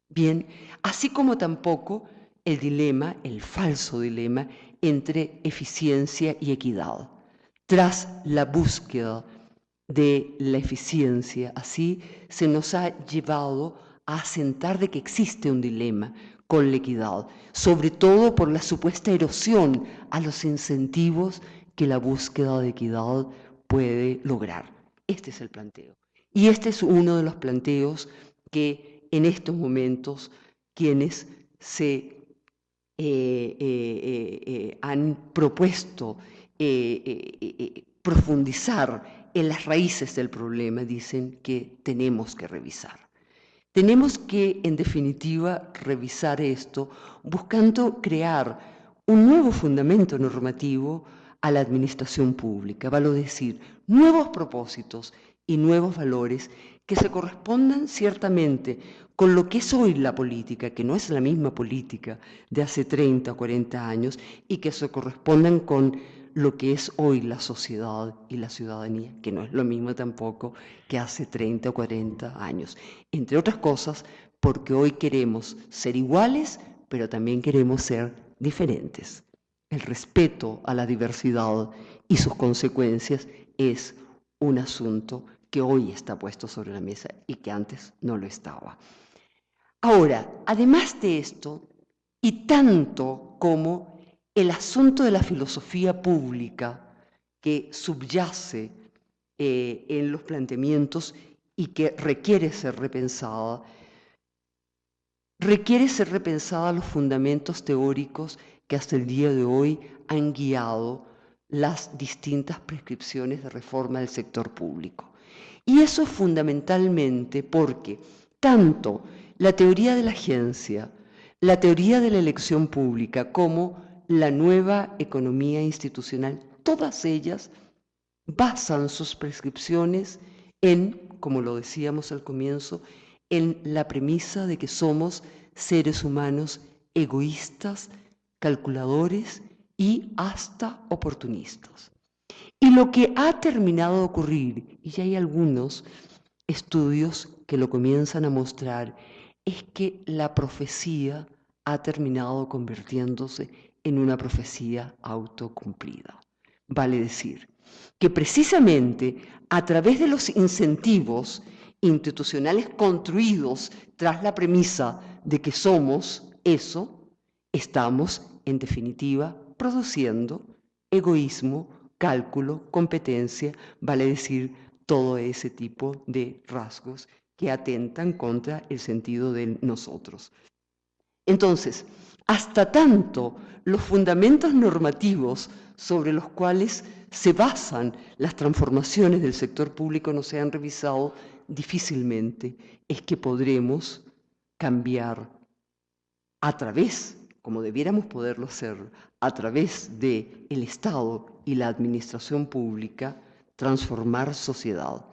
Bien, así como tampoco el dilema, el falso dilema, entre eficiencia y equidad. Tras la búsqueda de la eficiencia, así se nos ha llevado a asentar de que existe un dilema con la equidad, sobre todo por la supuesta erosión a los incentivos que la búsqueda de equidad puede lograr. Este es el planteo. Y este es uno de los planteos que en estos momentos quienes se han propuesto profundizar en las raíces del problema dicen que tenemos que revisar. Tenemos que, en definitiva, revisar esto buscando crear un nuevo fundamento normativo a la administración pública, vale decir, nuevos propósitos y nuevos valores que se correspondan ciertamente con lo que es hoy la política, que no es la misma política de hace 30 o 40 años, y que se correspondan con lo que es hoy la sociedad y la ciudadanía, que no es lo mismo tampoco que hace 30 o 40 años. Entre otras cosas, porque hoy queremos ser iguales, pero también queremos ser diferentes. El respeto a la diversidad y sus consecuencias es un asunto que hoy está puesto sobre la mesa y que antes no lo estaba. Ahora, además de esto, y tanto como el asunto de la filosofía pública que subyace en los planteamientos y que requiere ser repensada los fundamentos teóricos que hasta el día de hoy han guiado las distintas prescripciones de reforma del sector público. Y eso fundamentalmente porque tanto la teoría de la agencia, la teoría de la elección pública como la nueva economía institucional, todas ellas basan sus prescripciones en, como lo decíamos al comienzo, en la premisa de que somos seres humanos egoístas, calculadores y hasta oportunistas. Y lo que ha terminado de ocurrir, y ya hay algunos estudios que lo comienzan a mostrar, es que la profecía ha terminado convirtiéndose en una profecía autocumplida. Vale decir, que precisamente a través de los incentivos institucionales construidos tras la premisa de que somos eso, estamos, en definitiva, produciendo egoísmo, cálculo, competencia, vale decir, todo ese tipo de rasgos que atentan contra el sentido de nosotros. Entonces, hasta tanto los fundamentos normativos sobre los cuales se basan las transformaciones del sector público no se han revisado, difícilmente es que podremos cambiar a través, como debiéramos poderlo hacer, a través del Estado y la administración pública, transformar sociedad.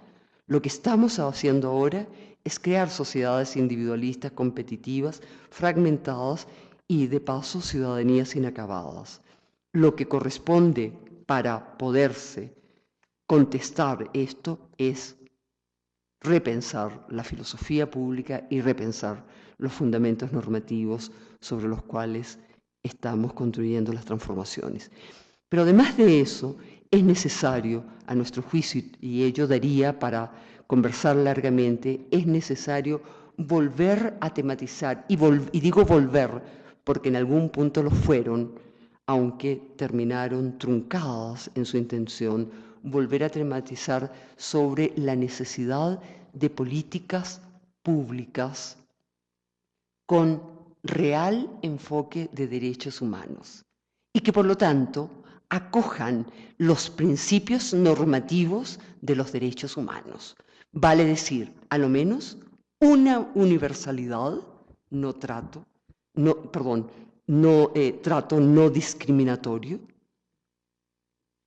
Lo que estamos haciendo ahora es crear sociedades individualistas, competitivas, fragmentadas y, de paso, ciudadanías inacabadas. Lo que corresponde para poderse contestar esto es repensar la filosofía pública y repensar los fundamentos normativos sobre los cuales estamos construyendo las transformaciones. Pero además de eso, es necesario, a nuestro juicio, y ello daría para conversar largamente, es necesario volver a tematizar, y digo volver porque en algún punto lo fueron, aunque terminaron truncadas en su intención, volver a tematizar sobre la necesidad de políticas públicas con real enfoque de derechos humanos y que por lo tanto acojan los principios normativos de los derechos humanos. Vale decir, a lo menos, una universalidad, trato no discriminatorio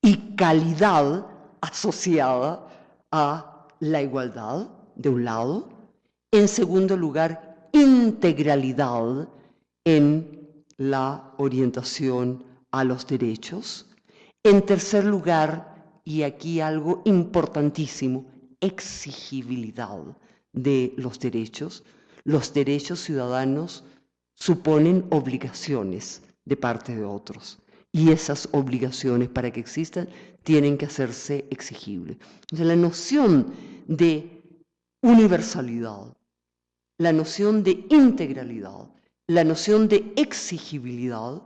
y calidad asociada a la igualdad, de un lado. En segundo lugar, integralidad en la orientación a los derechos. En tercer lugar, y aquí algo importantísimo, exigibilidad de los derechos. Los derechos ciudadanos suponen obligaciones de parte de otros. Y esas obligaciones, para que existan, tienen que hacerse exigibles. Entonces, la noción de universalidad, la noción de integralidad, la noción de exigibilidad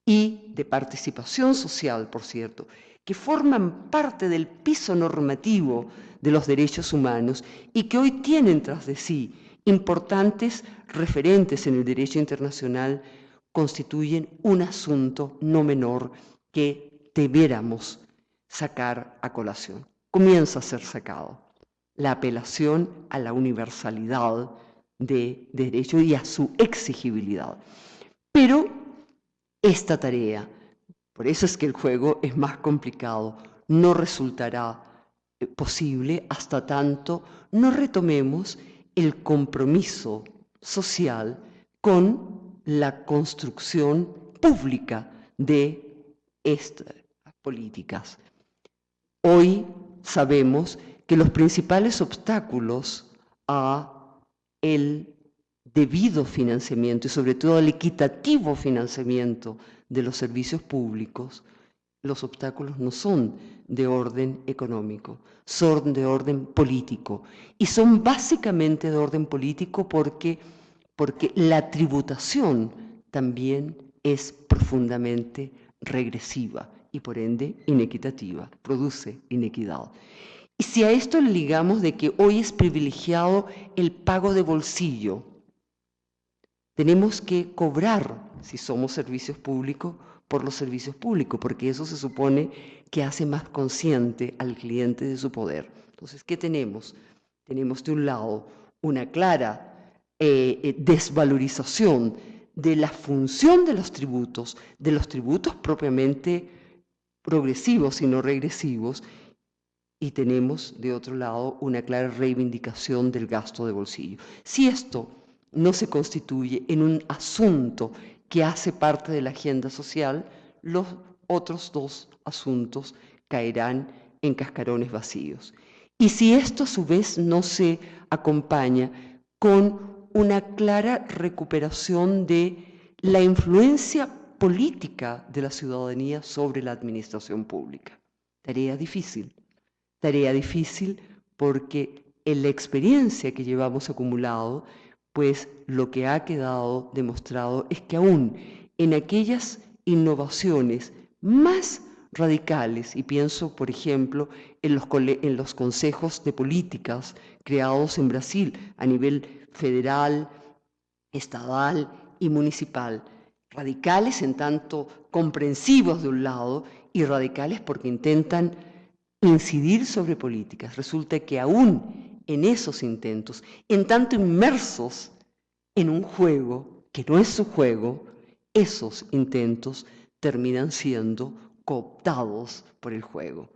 y de participación social, por cierto, que forman parte del piso normativo de los derechos humanos y que hoy tienen tras de sí importantes referentes en el derecho internacional, constituyen un asunto no menor que debiéramos sacar a colación. Comienza a ser sacado la apelación a la universalidad de derecho y a su exigibilidad. Pero esta tarea, por eso es que el juego es más complicado, no resultará posible hasta tanto no retomemos el compromiso social con la construcción pública de estas políticas. Hoy sabemos que los principales obstáculos a el debido financiamiento y sobre todo al equitativo financiamiento de los servicios públicos, los obstáculos no son de orden económico, son de orden político. Y son básicamente de orden político porque la tributación también es profundamente regresiva y por ende inequitativa, produce inequidad. Y si a esto le ligamos de que hoy es privilegiado el pago de bolsillo, tenemos que cobrar, si somos servicios públicos, por los servicios públicos, porque eso se supone que hace más consciente al cliente de su poder. Entonces, ¿qué tenemos? Tenemos de un lado una clara desvalorización de la función de los tributos propiamente progresivos y no regresivos, y tenemos de otro lado una clara reivindicación del gasto de bolsillo. Si esto no se constituye en un asunto que hace parte de la agenda social, los otros dos asuntos caerán en cascarones vacíos. Y si esto a su vez no se acompaña con una clara recuperación de la influencia política de la ciudadanía sobre la administración pública, tarea difícil porque en la experiencia que llevamos acumulado, pues lo que ha quedado demostrado es que aún en aquellas innovaciones más radicales, y pienso, por ejemplo, en los consejos de políticas creados en Brasil a nivel federal, estatal y municipal, radicales en tanto comprensivos de un lado y radicales porque intentan incidir sobre políticas. Resulta que aún en esos intentos, en tanto inmersos en un juego que no es su juego, esos intentos terminan siendo cooptados por el juego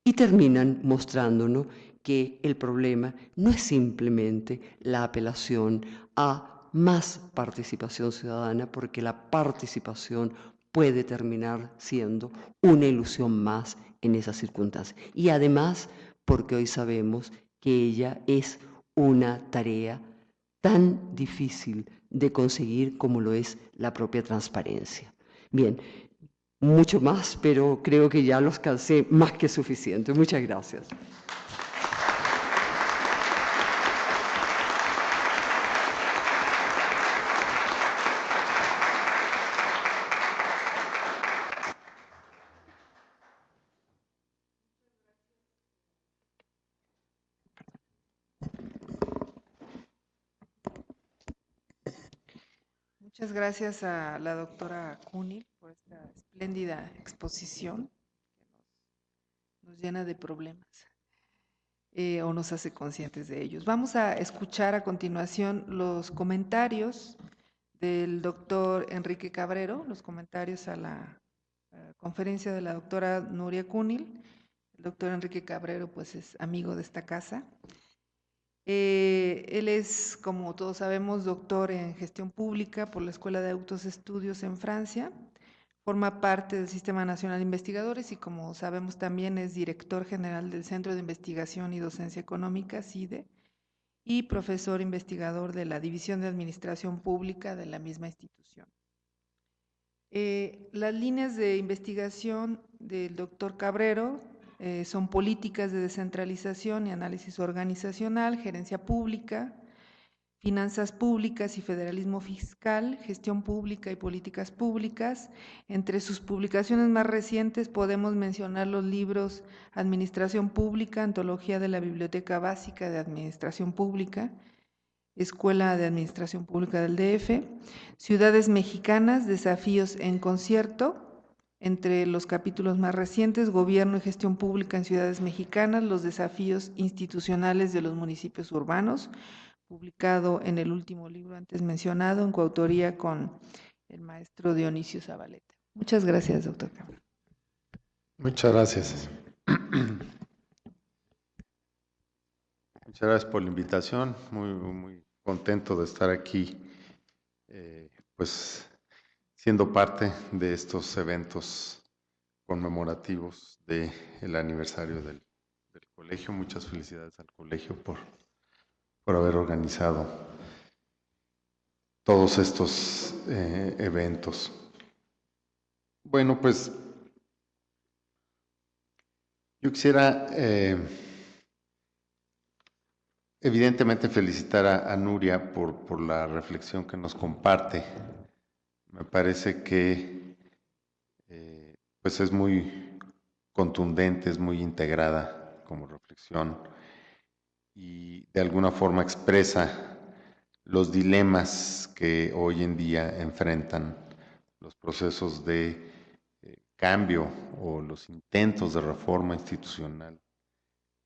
y terminan mostrándonos que el problema no es simplemente la apelación a más participación ciudadana, porque la participación puede terminar siendo una ilusión más en esas circunstancias. Y además, porque hoy sabemos que ella es una tarea tan difícil de conseguir como lo es la propia transparencia. Bien, mucho más, pero creo que ya los calcé más que suficiente. Muchas gracias. Muchas gracias a la doctora Cunil por esta espléndida exposición que nos llena de problemas o nos hace conscientes de ellos. Vamos a escuchar a continuación los comentarios del doctor Enrique Cabrero, los comentarios a la conferencia de la doctora Nuria Cunil. El doctor Enrique Cabrero pues es amigo de esta casa. Él es, como todos sabemos, doctor en gestión pública por la Escuela de Altos Estudios en Francia. forma parte del Sistema Nacional de Investigadores y, como sabemos, también es director general del Centro de Investigación y Docencia Económica, CIDE, y profesor investigador de la División de Administración Pública de la misma institución. Las líneas de investigación del doctor Cabrero son políticas de descentralización y análisis organizacional, gerencia pública, finanzas públicas y federalismo fiscal, gestión pública y políticas públicas. Entre sus publicaciones más recientes podemos mencionar los libros Administración Pública, Antología de la Biblioteca Básica de Administración Pública, Escuela de Administración Pública del DF, Ciudades Mexicanas, Desafíos en Concierto. Entre los capítulos más recientes, Gobierno y Gestión Pública en Ciudades Mexicanas, los desafíos institucionales de los municipios urbanos, publicado en el último libro antes mencionado, en coautoría con el maestro Dionisio Zabaleta. Muchas gracias, doctor Cabrero. Muchas gracias. Muchas gracias por la invitación. Muy contento de estar aquí, pues siendo parte de estos eventos conmemorativos del aniversario del colegio. Muchas felicidades al colegio por haber organizado todos estos eventos. Bueno, pues yo quisiera evidentemente felicitar a Nuria por la reflexión que nos comparte. Me parece que pues es muy contundente, es muy integrada como reflexión y de alguna forma expresa los dilemas que hoy en día enfrentan los procesos de cambio o los intentos de reforma institucional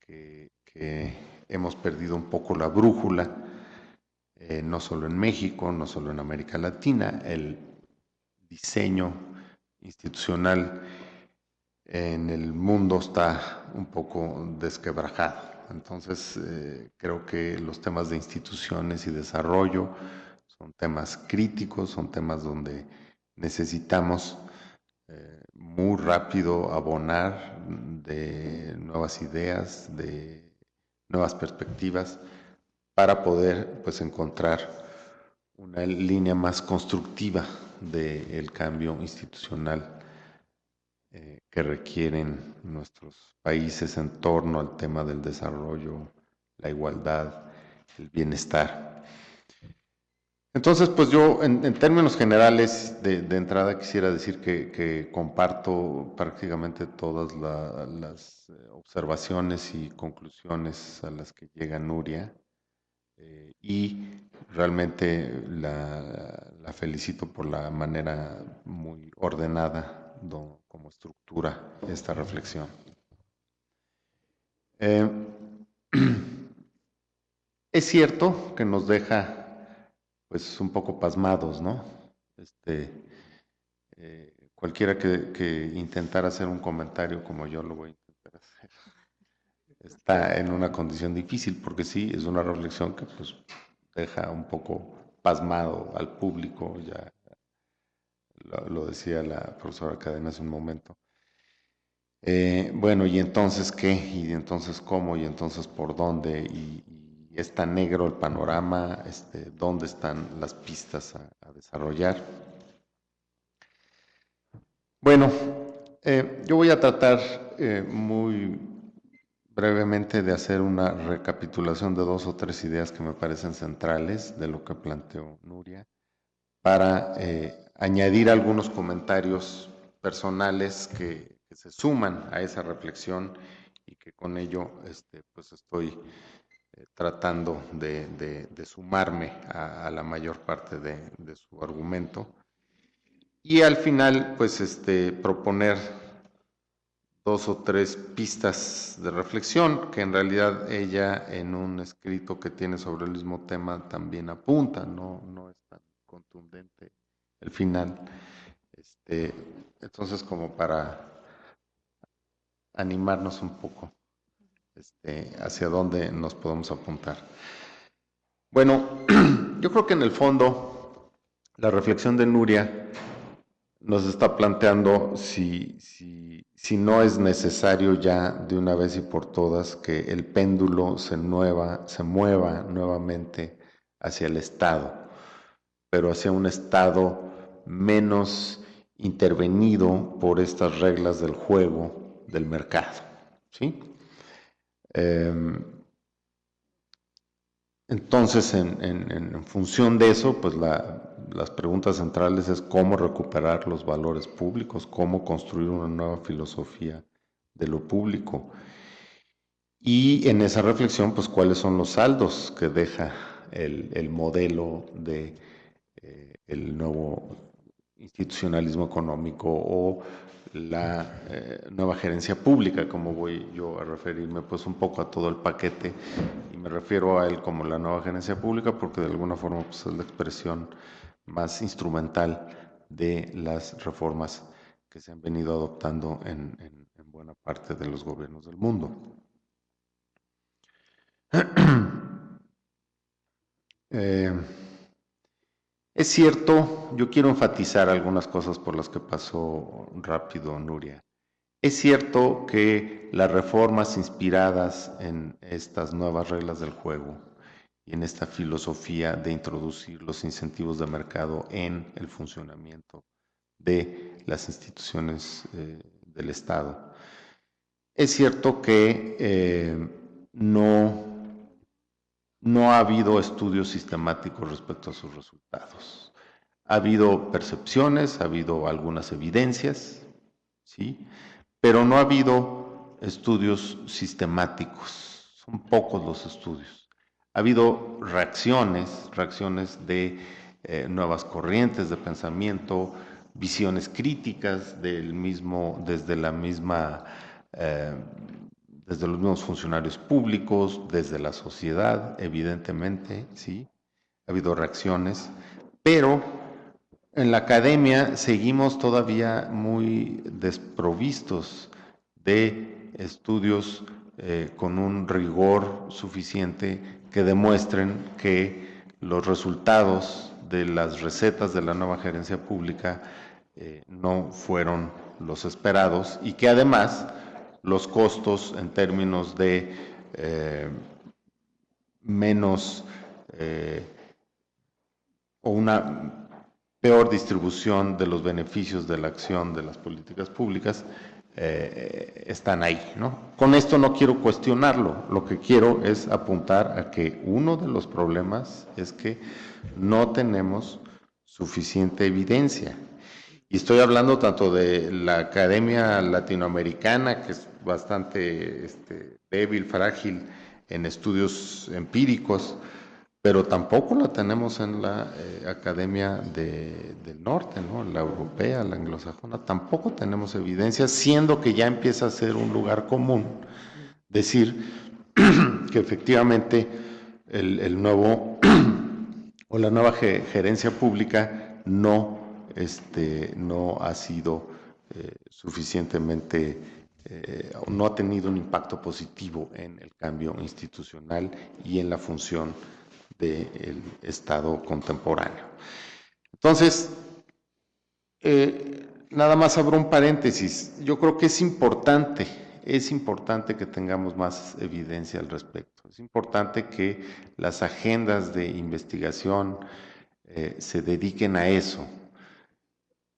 que hemos perdido un poco la brújula, no solo en México, no solo en América Latina. El diseño institucional en el mundo está un poco desquebrajado. Entonces, creo que los temas de instituciones y desarrollo son temas críticos, son temas donde necesitamos muy rápido abonar de nuevas ideas, de nuevas perspectivas, para poder pues encontrar una línea más constructiva del cambio institucional que requieren nuestros países en torno al tema del desarrollo, la igualdad, el bienestar. Entonces, pues yo en términos generales de entrada quisiera decir que comparto prácticamente todas las observaciones y conclusiones a las que llega Nuria y realmente la felicito por la manera muy ordenada como estructura esta reflexión. Es cierto que nos deja pues un poco pasmados, ¿no? Cualquiera que intentara hacer un comentario como yo lo voy a intentar hacer, está en una condición difícil, porque sí, es una reflexión que pues deja un poco pasmado al público, ya lo decía la profesora Cadena hace un momento. Bueno, ¿y entonces qué? ¿Y entonces cómo? ¿Y entonces por dónde? ¿Y es tan negro el panorama? ¿Dónde están las pistas a desarrollar? Bueno, yo voy a tratar muy brevemente de hacer una recapitulación de 2 o 3 ideas que me parecen centrales de lo que planteó Nuria, para añadir algunos comentarios personales que se suman a esa reflexión y que con ello pues estoy tratando de sumarme a la mayor parte de su argumento. Y al final, pues proponer 2 o 3 pistas de reflexión que en realidad ella en un escrito que tiene sobre el mismo tema también apunta, no es tan contundente el final. Entonces, como para animarnos un poco hacia dónde nos podemos apuntar. Bueno, yo creo que en el fondo la reflexión de Nuria nos está planteando si no es necesario ya de una vez y por todas que el péndulo se mueva nuevamente hacia el Estado, pero hacia un Estado menos intervenido por estas reglas del juego del mercado, ¿sí? Entonces, en función de eso, pues las preguntas centrales es cómo recuperar los valores públicos, cómo construir una nueva filosofía de lo público. Y en esa reflexión, pues cuáles son los saldos que deja el modelo de el nuevo institucionalismo económico o la nueva gerencia pública, como voy yo a referirme pues un poco a todo el paquete, y me refiero a él como la nueva gerencia pública porque de alguna forma pues, es la expresión más instrumental de las reformas que se han venido adoptando en buena parte de los gobiernos del mundo. Es cierto, yo quiero enfatizar algunas cosas por las que pasó rápido Nuria. Es cierto que las reformas inspiradas en estas nuevas reglas del juego y en esta filosofía de introducir los incentivos de mercado en el funcionamiento de las instituciones del Estado. Es cierto que no ha habido estudios sistemáticos respecto a sus resultados. Ha habido percepciones, ha habido algunas evidencias, ¿sí? Pero no ha habido estudios sistemáticos. Son pocos los estudios. Ha habido reacciones de nuevas corrientes de pensamiento, visiones críticas desde los mismos funcionarios públicos, desde la sociedad, evidentemente, sí, ha habido reacciones, pero en la academia seguimos todavía muy desprovistos de estudios con un rigor suficiente que demuestren que los resultados de las recetas de la nueva gerencia pública no fueron los esperados y que además los costos en términos de menos o una peor distribución de los beneficios de la acción de las políticas públicas están ahí, ¿no? Con esto no quiero cuestionarlo, lo que quiero es apuntar a que uno de los problemas es que no tenemos suficiente evidencia. Y estoy hablando tanto de la academia latinoamericana, que es bastante débil, frágil en estudios empíricos, pero tampoco la tenemos en la academia del norte, ¿no? La europea, la anglosajona, tampoco tenemos evidencia, siendo que ya empieza a ser un lugar común decir que efectivamente el nuevo o la nueva gerencia pública no ha sido suficientemente, no ha tenido un impacto positivo en el cambio institucional y en la función del Estado contemporáneo. Entonces, nada más abro un paréntesis. Yo creo que es importante que tengamos más evidencia al respecto. Es importante que las agendas de investigación se dediquen a eso.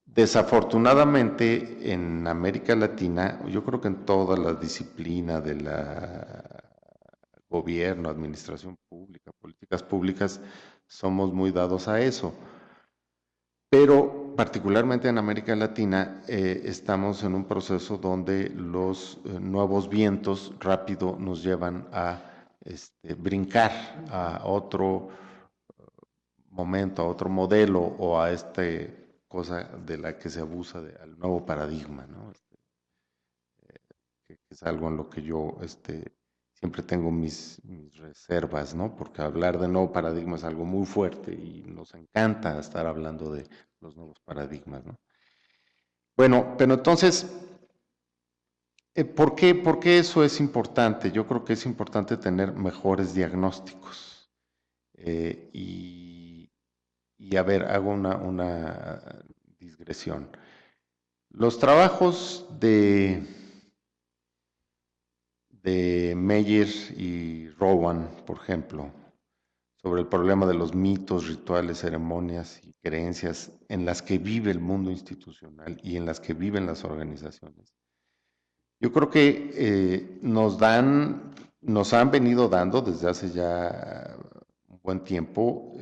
Desafortunadamente, en América Latina, yo creo que en toda la disciplina de la gobierno, administración pública, políticas públicas, somos muy dados a eso. Pero particularmente en América Latina estamos en un proceso donde los nuevos vientos rápido nos llevan a brincar a otro momento, a otro modelo o a cosa de la que se abusa al nuevo paradigma, ¿no? Que es algo en lo que yo siempre tengo mis reservas, ¿no? Porque hablar de nuevo paradigma es algo muy fuerte y nos encanta estar hablando de los nuevos paradigmas, ¿no? Bueno, pero entonces, ¿por qué eso es importante? Yo creo que es importante tener mejores diagnósticos. Y a ver, hago una digresión. Los trabajos de Meyer y Rowan, por ejemplo, sobre el problema de los mitos, rituales, ceremonias y creencias en las que vive el mundo institucional y en las que viven las organizaciones. Yo creo que nos han venido dando desde hace ya un buen tiempo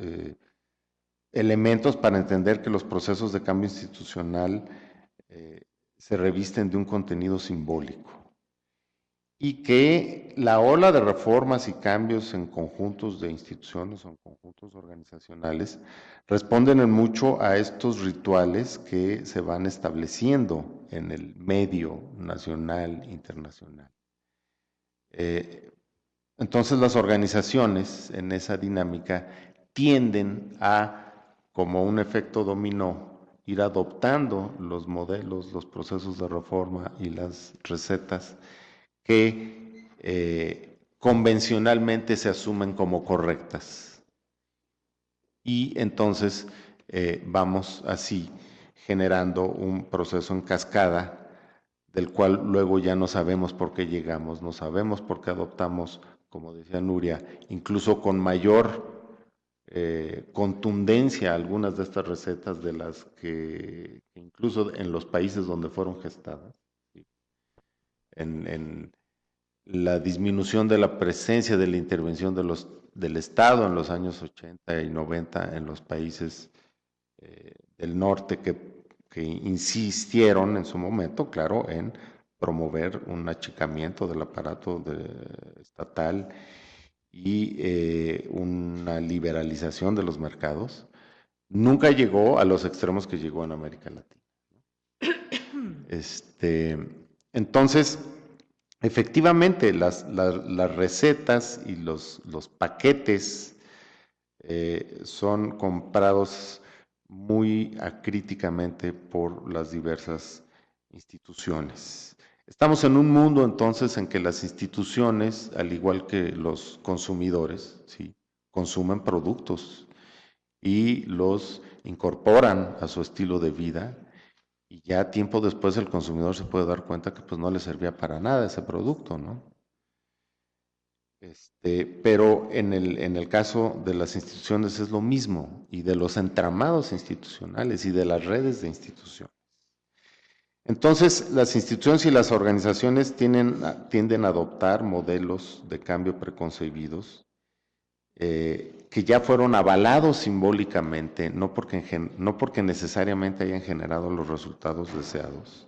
elementos para entender que los procesos de cambio institucional se revisten de un contenido simbólico y que la ola de reformas y cambios en conjuntos de instituciones o en conjuntos organizacionales responden en mucho a estos rituales que se van estableciendo en el medio nacional, internacional. Entonces las organizaciones en esa dinámica tienden a, como un efecto dominó, ir adoptando los modelos, los procesos de reforma y las recetas que convencionalmente se asumen como correctas. Y entonces vamos así generando un proceso en cascada del cual luego ya no sabemos por qué llegamos, no sabemos por qué adoptamos, como decía Nuria, incluso con mayor contundencia algunas de estas recetas de las que incluso en los países donde fueron gestadas, ¿sí? en la disminución de la presencia de la intervención del Estado en los años 80 y 90 en los países del norte que insistieron en su momento, claro, en promover un achicamiento del aparato estatal y una liberalización de los mercados, nunca llegó a los extremos que llegó en América Latina. Entonces, efectivamente, las recetas y los paquetes son comprados muy acríticamente por las diversas instituciones. Estamos en un mundo entonces en que las instituciones, al igual que los consumidores, ¿sí?, consumen productos y los incorporan a su estilo de vida, y ya tiempo después el consumidor se puede dar cuenta que pues no le servía para nada ese producto, ¿no? Pero en el caso de las instituciones es lo mismo, y de los entramados institucionales y de las redes de instituciones. Entonces, las instituciones y las organizaciones tienden a adoptar modelos de cambio preconcebidos que ya fueron avalados simbólicamente, no porque necesariamente hayan generado los resultados deseados.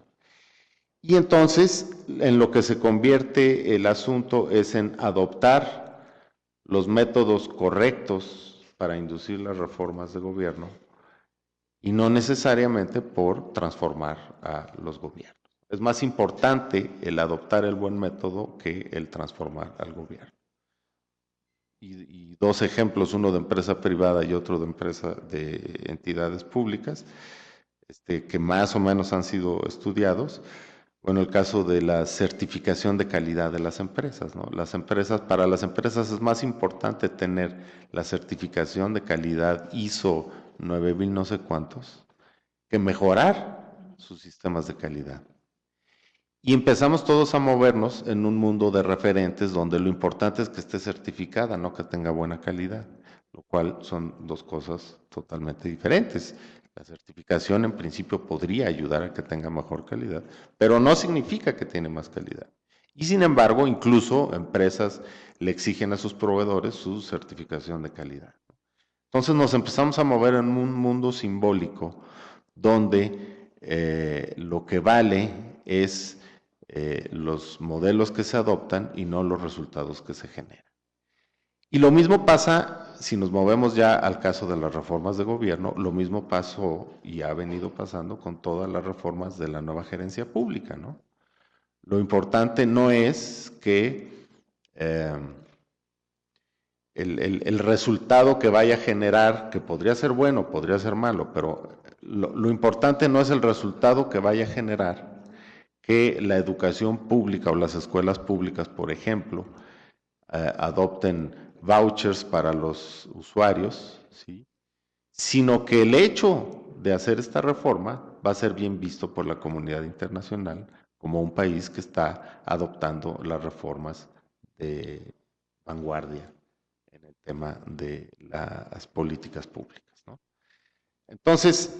Y entonces, en lo que se convierte el asunto es en adoptar los métodos correctos para inducir las reformas de gobierno y no necesariamente por transformar a los gobiernos. Es más importante el adoptar el buen método que el transformar al gobierno. Y dos ejemplos, uno de empresa privada y otro de empresa de entidades públicas, que más o menos han sido estudiados. Bueno, el caso de la certificación de calidad de las empresas, ¿no? Para las empresas es más importante tener la certificación de calidad ISO 9000 no sé cuántos, que mejorar sus sistemas de calidad. Y empezamos todos a movernos en un mundo de referentes donde lo importante es que esté certificada, no que tenga buena calidad, lo cual son dos cosas totalmente diferentes. La certificación en principio podría ayudar a que tenga mejor calidad, pero no significa que tiene más calidad. Y sin embargo, incluso empresas le exigen a sus proveedores su certificación de calidad. Entonces nos empezamos a mover en un mundo simbólico donde lo que vale es los modelos que se adoptan y no los resultados que se generan. Y lo mismo pasa si nos movemos ya al caso de las reformas de gobierno, lo mismo pasó y ha venido pasando con todas las reformas de la nueva gerencia pública, ¿no? Lo importante no es que el resultado que vaya a generar, que podría ser bueno, podría ser malo, pero lo importante no es el resultado que vaya a generar que la educación pública o las escuelas públicas, por ejemplo, adopten vouchers para los usuarios, ¿sí?, sino que el hecho de hacer esta reforma va a ser bien visto por la comunidad internacional como un país que está adoptando las reformas de vanguardia en el tema de las políticas públicas, ¿no? Entonces,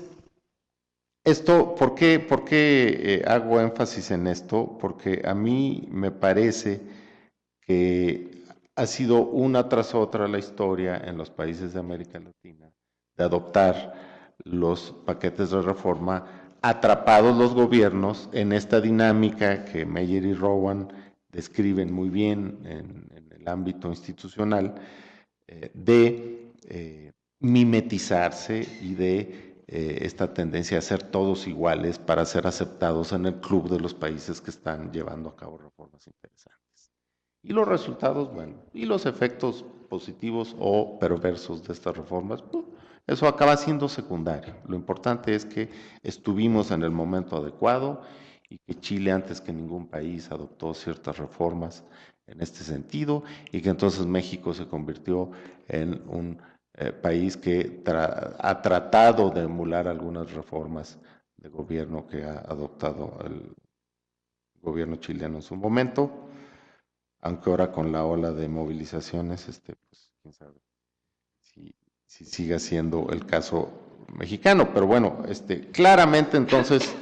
¿por qué hago énfasis en esto? Porque a mí me parece que ha sido una tras otra la historia en los países de América Latina de adoptar los paquetes de reforma, atrapados los gobiernos en esta dinámica que Meyer y Rowan describen muy bien en el ámbito institucional, de mimetizarse y de esta tendencia a ser todos iguales para ser aceptados en el club de los países que están llevando a cabo reformas interesantes. Y los resultados, bueno, y los efectos positivos o perversos de estas reformas, eso acaba siendo secundario. Lo importante es que estuvimos en el momento adecuado y que Chile, antes que ningún país, adoptó ciertas reformas en este sentido y que entonces México se convirtió en un país que ha tratado de emular algunas reformas de gobierno que ha adoptado el gobierno chileno en su momento, aunque ahora con la ola de movilizaciones, pues quién sabe si siga siendo el caso mexicano, pero bueno, claramente entonces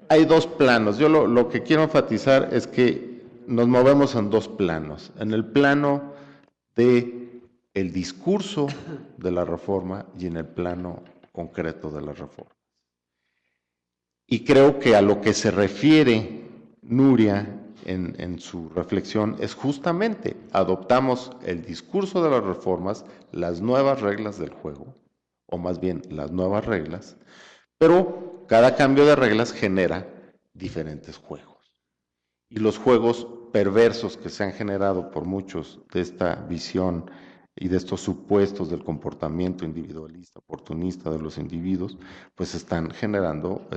hay dos planos. Yo lo que quiero enfatizar es que nos movemos en dos planos. En el plano de el discurso de la reforma y en el plano concreto de la reforma. Y creo que a lo que se refiere Nuria en su reflexión es justamente adoptamos el discurso de las reformas, las nuevas reglas del juego, o más bien las nuevas reglas, pero cada cambio de reglas genera diferentes juegos. Y los juegos perversos que se han generado por muchos de esta visión y de estos supuestos del comportamiento individualista, oportunista de los individuos, pues están generando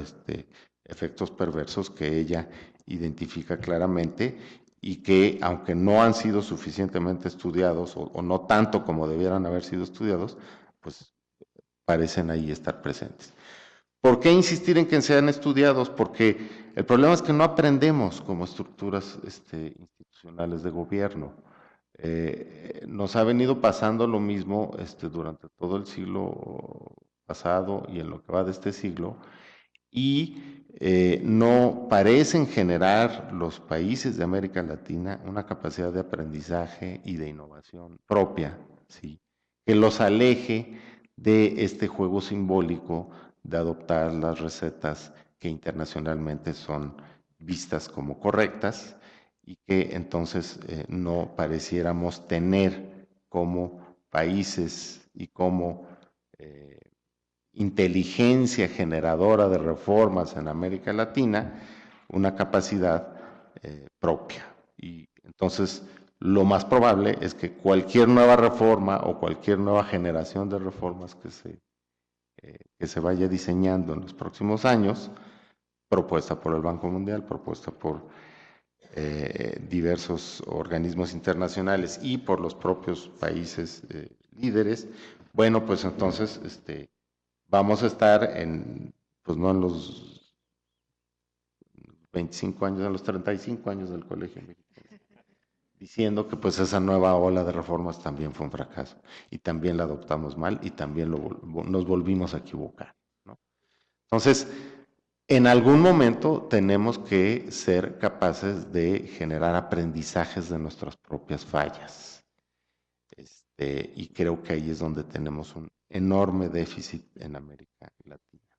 efectos perversos que ella identifica claramente y que, aunque no han sido suficientemente estudiados o no tanto como debieran haber sido estudiados, pues parecen ahí estar presentes. ¿Por qué insistir en que sean estudiados? Porque el problema es que no aprendemos como estructuras institucionales de gobierno. Nos ha venido pasando lo mismo durante todo el siglo pasado y en lo que va de este siglo, y no parecen generar los países de América Latina una capacidad de aprendizaje y de innovación propia, ¿sí? Que los aleje de este juego simbólico de adoptar las recetas que internacionalmente son vistas como correctas y que entonces no pareciéramos tener como países y como inteligencia generadora de reformas en América Latina una capacidad propia. Y entonces lo más probable es que cualquier nueva reforma o cualquier nueva generación de reformas que se vaya diseñando en los próximos años, propuesta por el Banco Mundial, propuesta por diversos organismos internacionales y por los propios países líderes, bueno, pues entonces vamos a estar pues no en los 25 años, en los 35 años del Colegio Mexicano, diciendo que pues esa nueva ola de reformas también fue un fracaso y también la adoptamos mal y también nos volvimos a equivocar, ¿no? Entonces, en algún momento tenemos que ser capaces de generar aprendizajes de nuestras propias fallas. Y creo que ahí es donde tenemos un enorme déficit en América Latina.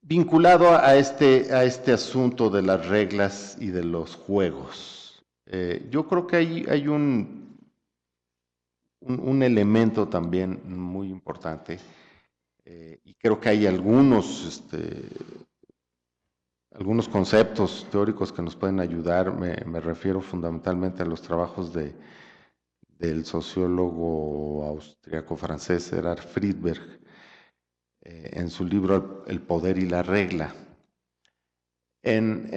Vinculado a este asunto de las reglas y de los juegos, yo creo que hay un elemento también muy importante, y creo que hay algunos conceptos teóricos que nos pueden ayudar. Me refiero fundamentalmente a los trabajos del sociólogo austriaco-francés Gerhard Friedberg, en su libro El poder y la regla. En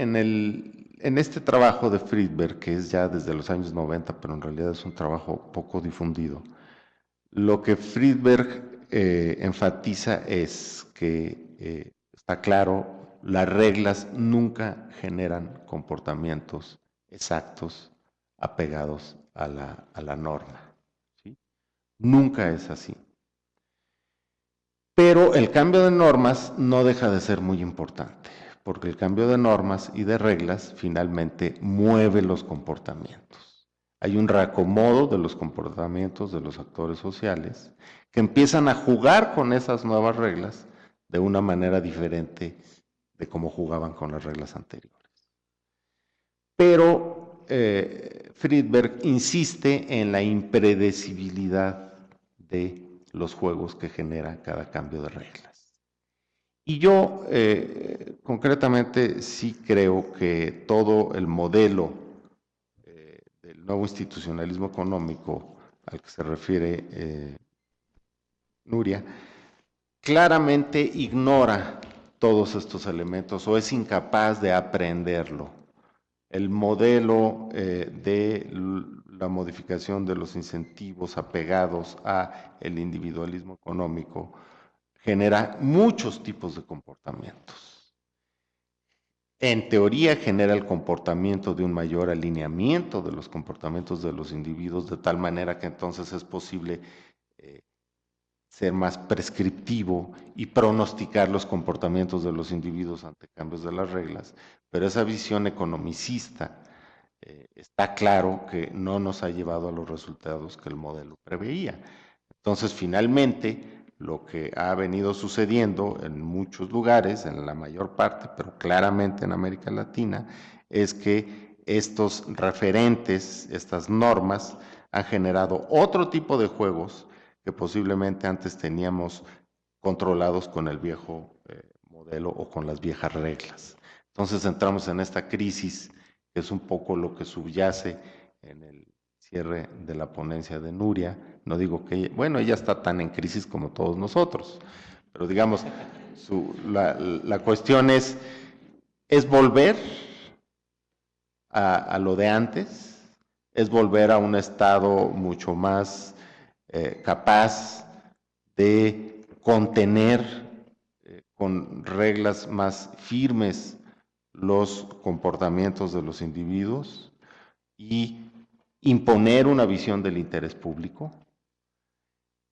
este trabajo de Friedberg, que es ya desde los años 90, pero en realidad es un trabajo poco difundido, Lo que Friedberg enfatiza es que está claro, las reglas nunca generan comportamientos exactos apegados a la norma, ¿sí? Nunca es así. Pero el cambio de normas no deja de ser muy importante, porque el cambio de normas y de reglas finalmente mueve los comportamientos. Hay un reacomodo de los comportamientos de los actores sociales que empiezan a jugar con esas nuevas reglas de una manera diferente de cómo jugaban con las reglas anteriores. Pero Friedberg insiste en la impredecibilidad de los juegos que genera cada cambio de reglas. Y yo concretamente sí creo que todo el modelo del nuevo institucionalismo económico al que se refiere Nuria, claramente ignora todos estos elementos o es incapaz de aprenderlo. El modelo de la modificación de los incentivos apegados a el individualismo económico genera muchos tipos de comportamientos. En teoría genera el comportamiento de un mayor alineamiento de los comportamientos de los individuos, de tal manera que entonces es posible ser más prescriptivo y pronosticar los comportamientos de los individuos ante cambios de las reglas, pero esa visión economicista está claro que no nos ha llevado a los resultados que el modelo preveía. Entonces, finalmente, lo que ha venido sucediendo en muchos lugares, en la mayor parte, pero claramente en América Latina, es que estos referentes, estas normas, han generado otro tipo de juegos que posiblemente antes teníamos controlados con el viejo modelo o con las viejas reglas. Entonces entramos en esta crisis, que es un poco lo que subyace en el cierre de la ponencia de Nuria. No digo que, bueno, ella está tan en crisis como todos nosotros, pero digamos, la cuestión es volver a lo de antes, es volver a un estado mucho más capaz de contener con reglas más firmes los comportamientos de los individuos y imponer una visión del interés público,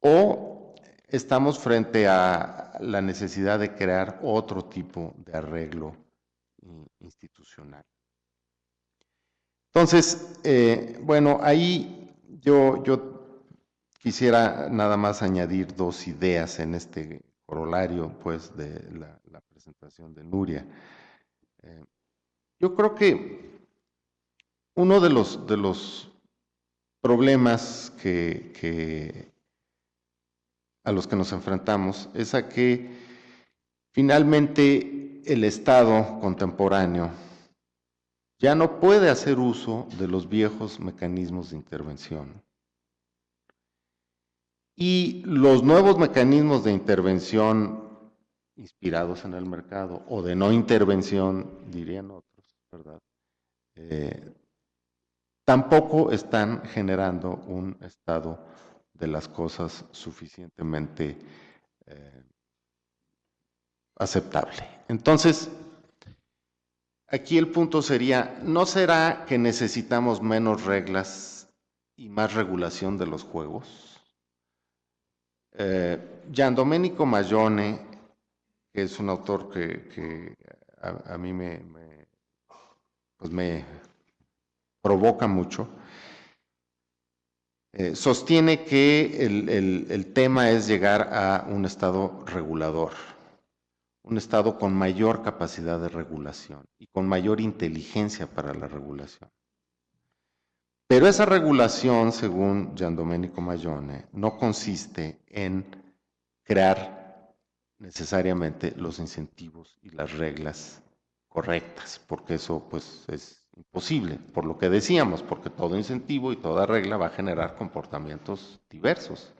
o estamos frente a la necesidad de crear otro tipo de arreglo institucional. Entonces, bueno, ahí yo quisiera nada más añadir dos ideas en este corolario, pues, de la presentación de Nuria. Yo creo que uno de los problemas a los que nos enfrentamos es a que finalmente el Estado contemporáneo ya no puede hacer uso de los viejos mecanismos de intervención. Y los nuevos mecanismos de intervención inspirados en el mercado o de no intervención, dirían otros, ¿verdad? Tampoco están generando un estado de las cosas suficientemente aceptable. Entonces, aquí el punto sería, ¿no será que necesitamos menos reglas y más regulación de los juegos? Giandomenico Maglione, que es un autor que a mí pues me provoca mucho, sostiene que el tema es llegar a un estado regulador, un estado con mayor capacidad de regulación y con mayor inteligencia para la regulación. Pero esa regulación, según Giandomenico Maglione, no consiste en crear necesariamente los incentivos y las reglas correctas, porque eso pues es imposible, por lo que decíamos, porque todo incentivo y toda regla va a generar comportamientos diversos.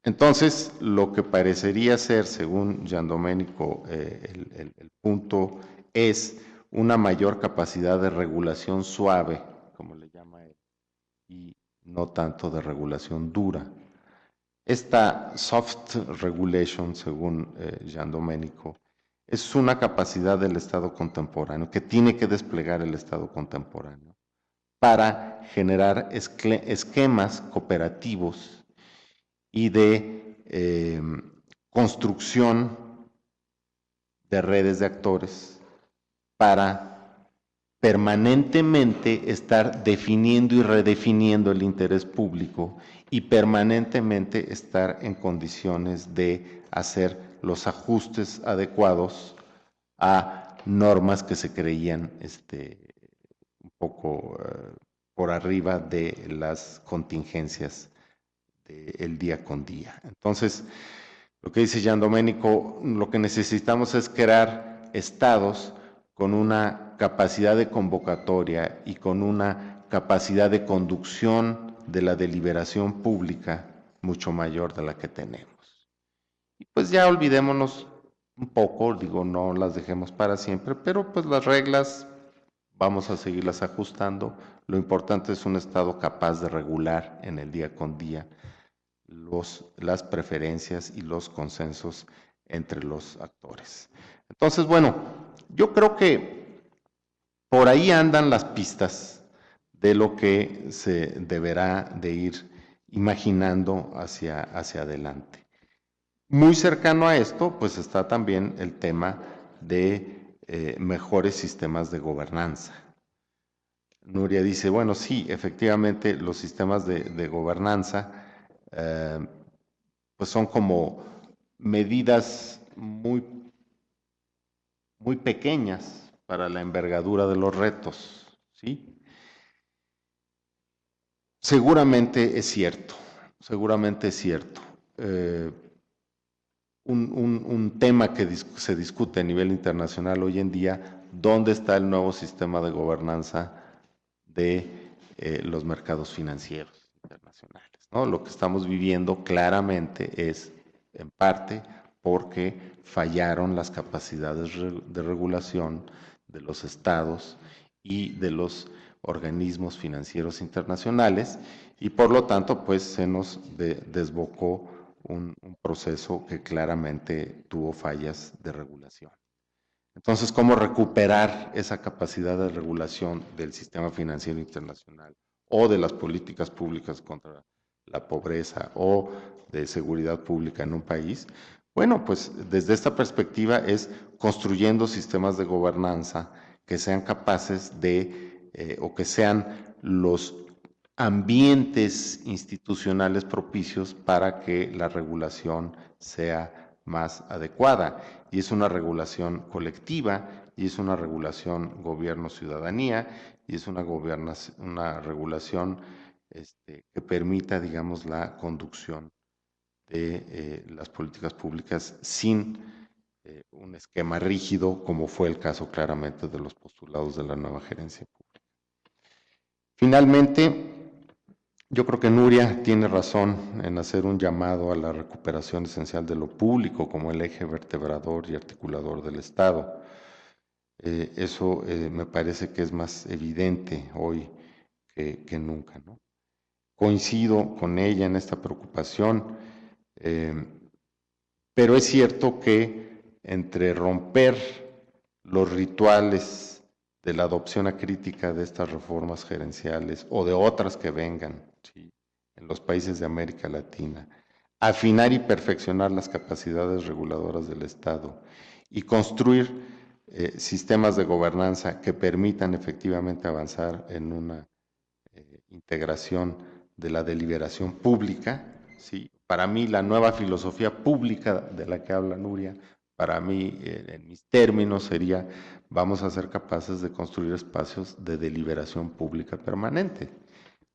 Entonces, lo que parecería ser, según Giandomenico, el punto es una mayor capacidad de regulación suave, como le llama él, y no tanto de regulación dura. Esta soft regulation, según Jean Domenico, es una capacidad del Estado contemporáneo que tiene que desplegar el Estado contemporáneo para generar esquemas cooperativos y de construcción de redes de actores para permanentemente estar definiendo y redefiniendo el interés público y permanentemente estar en condiciones de hacer los ajustes adecuados a normas que se creían un poco por arriba de las contingencias del día con día. Entonces, lo que dice Jean Domenico, lo que necesitamos es crear estados con una capacidad de convocatoria y con una capacidad de conducción de la deliberación pública mucho mayor de la que tenemos. Y pues ya olvidémonos un poco, digo, no las dejemos para siempre, pero pues las reglas vamos a seguirlas ajustando. Lo importante es un Estado capaz de regular en el día con día las preferencias y los consensos entre los actores. Entonces, bueno, yo creo que por ahí andan las pistas de lo que se deberá de ir imaginando hacia adelante. Muy cercano a esto, pues está también el tema de mejores sistemas de gobernanza. Nuria dice, bueno, sí, efectivamente los sistemas de gobernanza pues son como medidas muy pequeñas para la envergadura de los retos, ¿sí? Seguramente es cierto, seguramente es cierto. Un tema que se discute a nivel internacional hoy en día, ¿dónde está el nuevo sistema de gobernanza de los mercados financieros internacionales? ¿No? Lo que estamos viviendo claramente es, en parte, porque fallaron las capacidades de regulación de los estados y de los organismos financieros internacionales y por lo tanto pues se nos desbocó un proceso que claramente tuvo fallas de regulación. Entonces, ¿cómo recuperar esa capacidad de regulación del sistema financiero internacional o de las políticas públicas contra la pobreza o de seguridad pública en un país? Bueno, pues desde esta perspectiva es construyendo sistemas de gobernanza que sean capaces de, o que sean los ambientes institucionales propicios para que la regulación sea más adecuada. Y es una regulación colectiva, y es una regulación gobierno-ciudadanía, y es una regulación que permita, digamos, la conducción de las políticas públicas sin un esquema rígido, como fue el caso claramente de los postulados de la nueva gerencia pública. Finalmente, yo creo que Nuria tiene razón en hacer un llamado a la recuperación esencial de lo público como el eje vertebrador y articulador del Estado. Eso me parece que es más evidente hoy que nunca, ¿no? Coincido con ella en esta preocupación, pero es cierto que entre romper los rituales de la adopción acrítica de estas reformas gerenciales o de otras que vengan, ¿sí?, en los países de América Latina, afinar y perfeccionar las capacidades reguladoras del Estado y construir sistemas de gobernanza que permitan efectivamente avanzar en una integración de la deliberación pública, ¿sí? Para mí la nueva filosofía pública de la que habla Nuria, para mí en mis términos sería, vamos a ser capaces de construir espacios de deliberación pública permanente,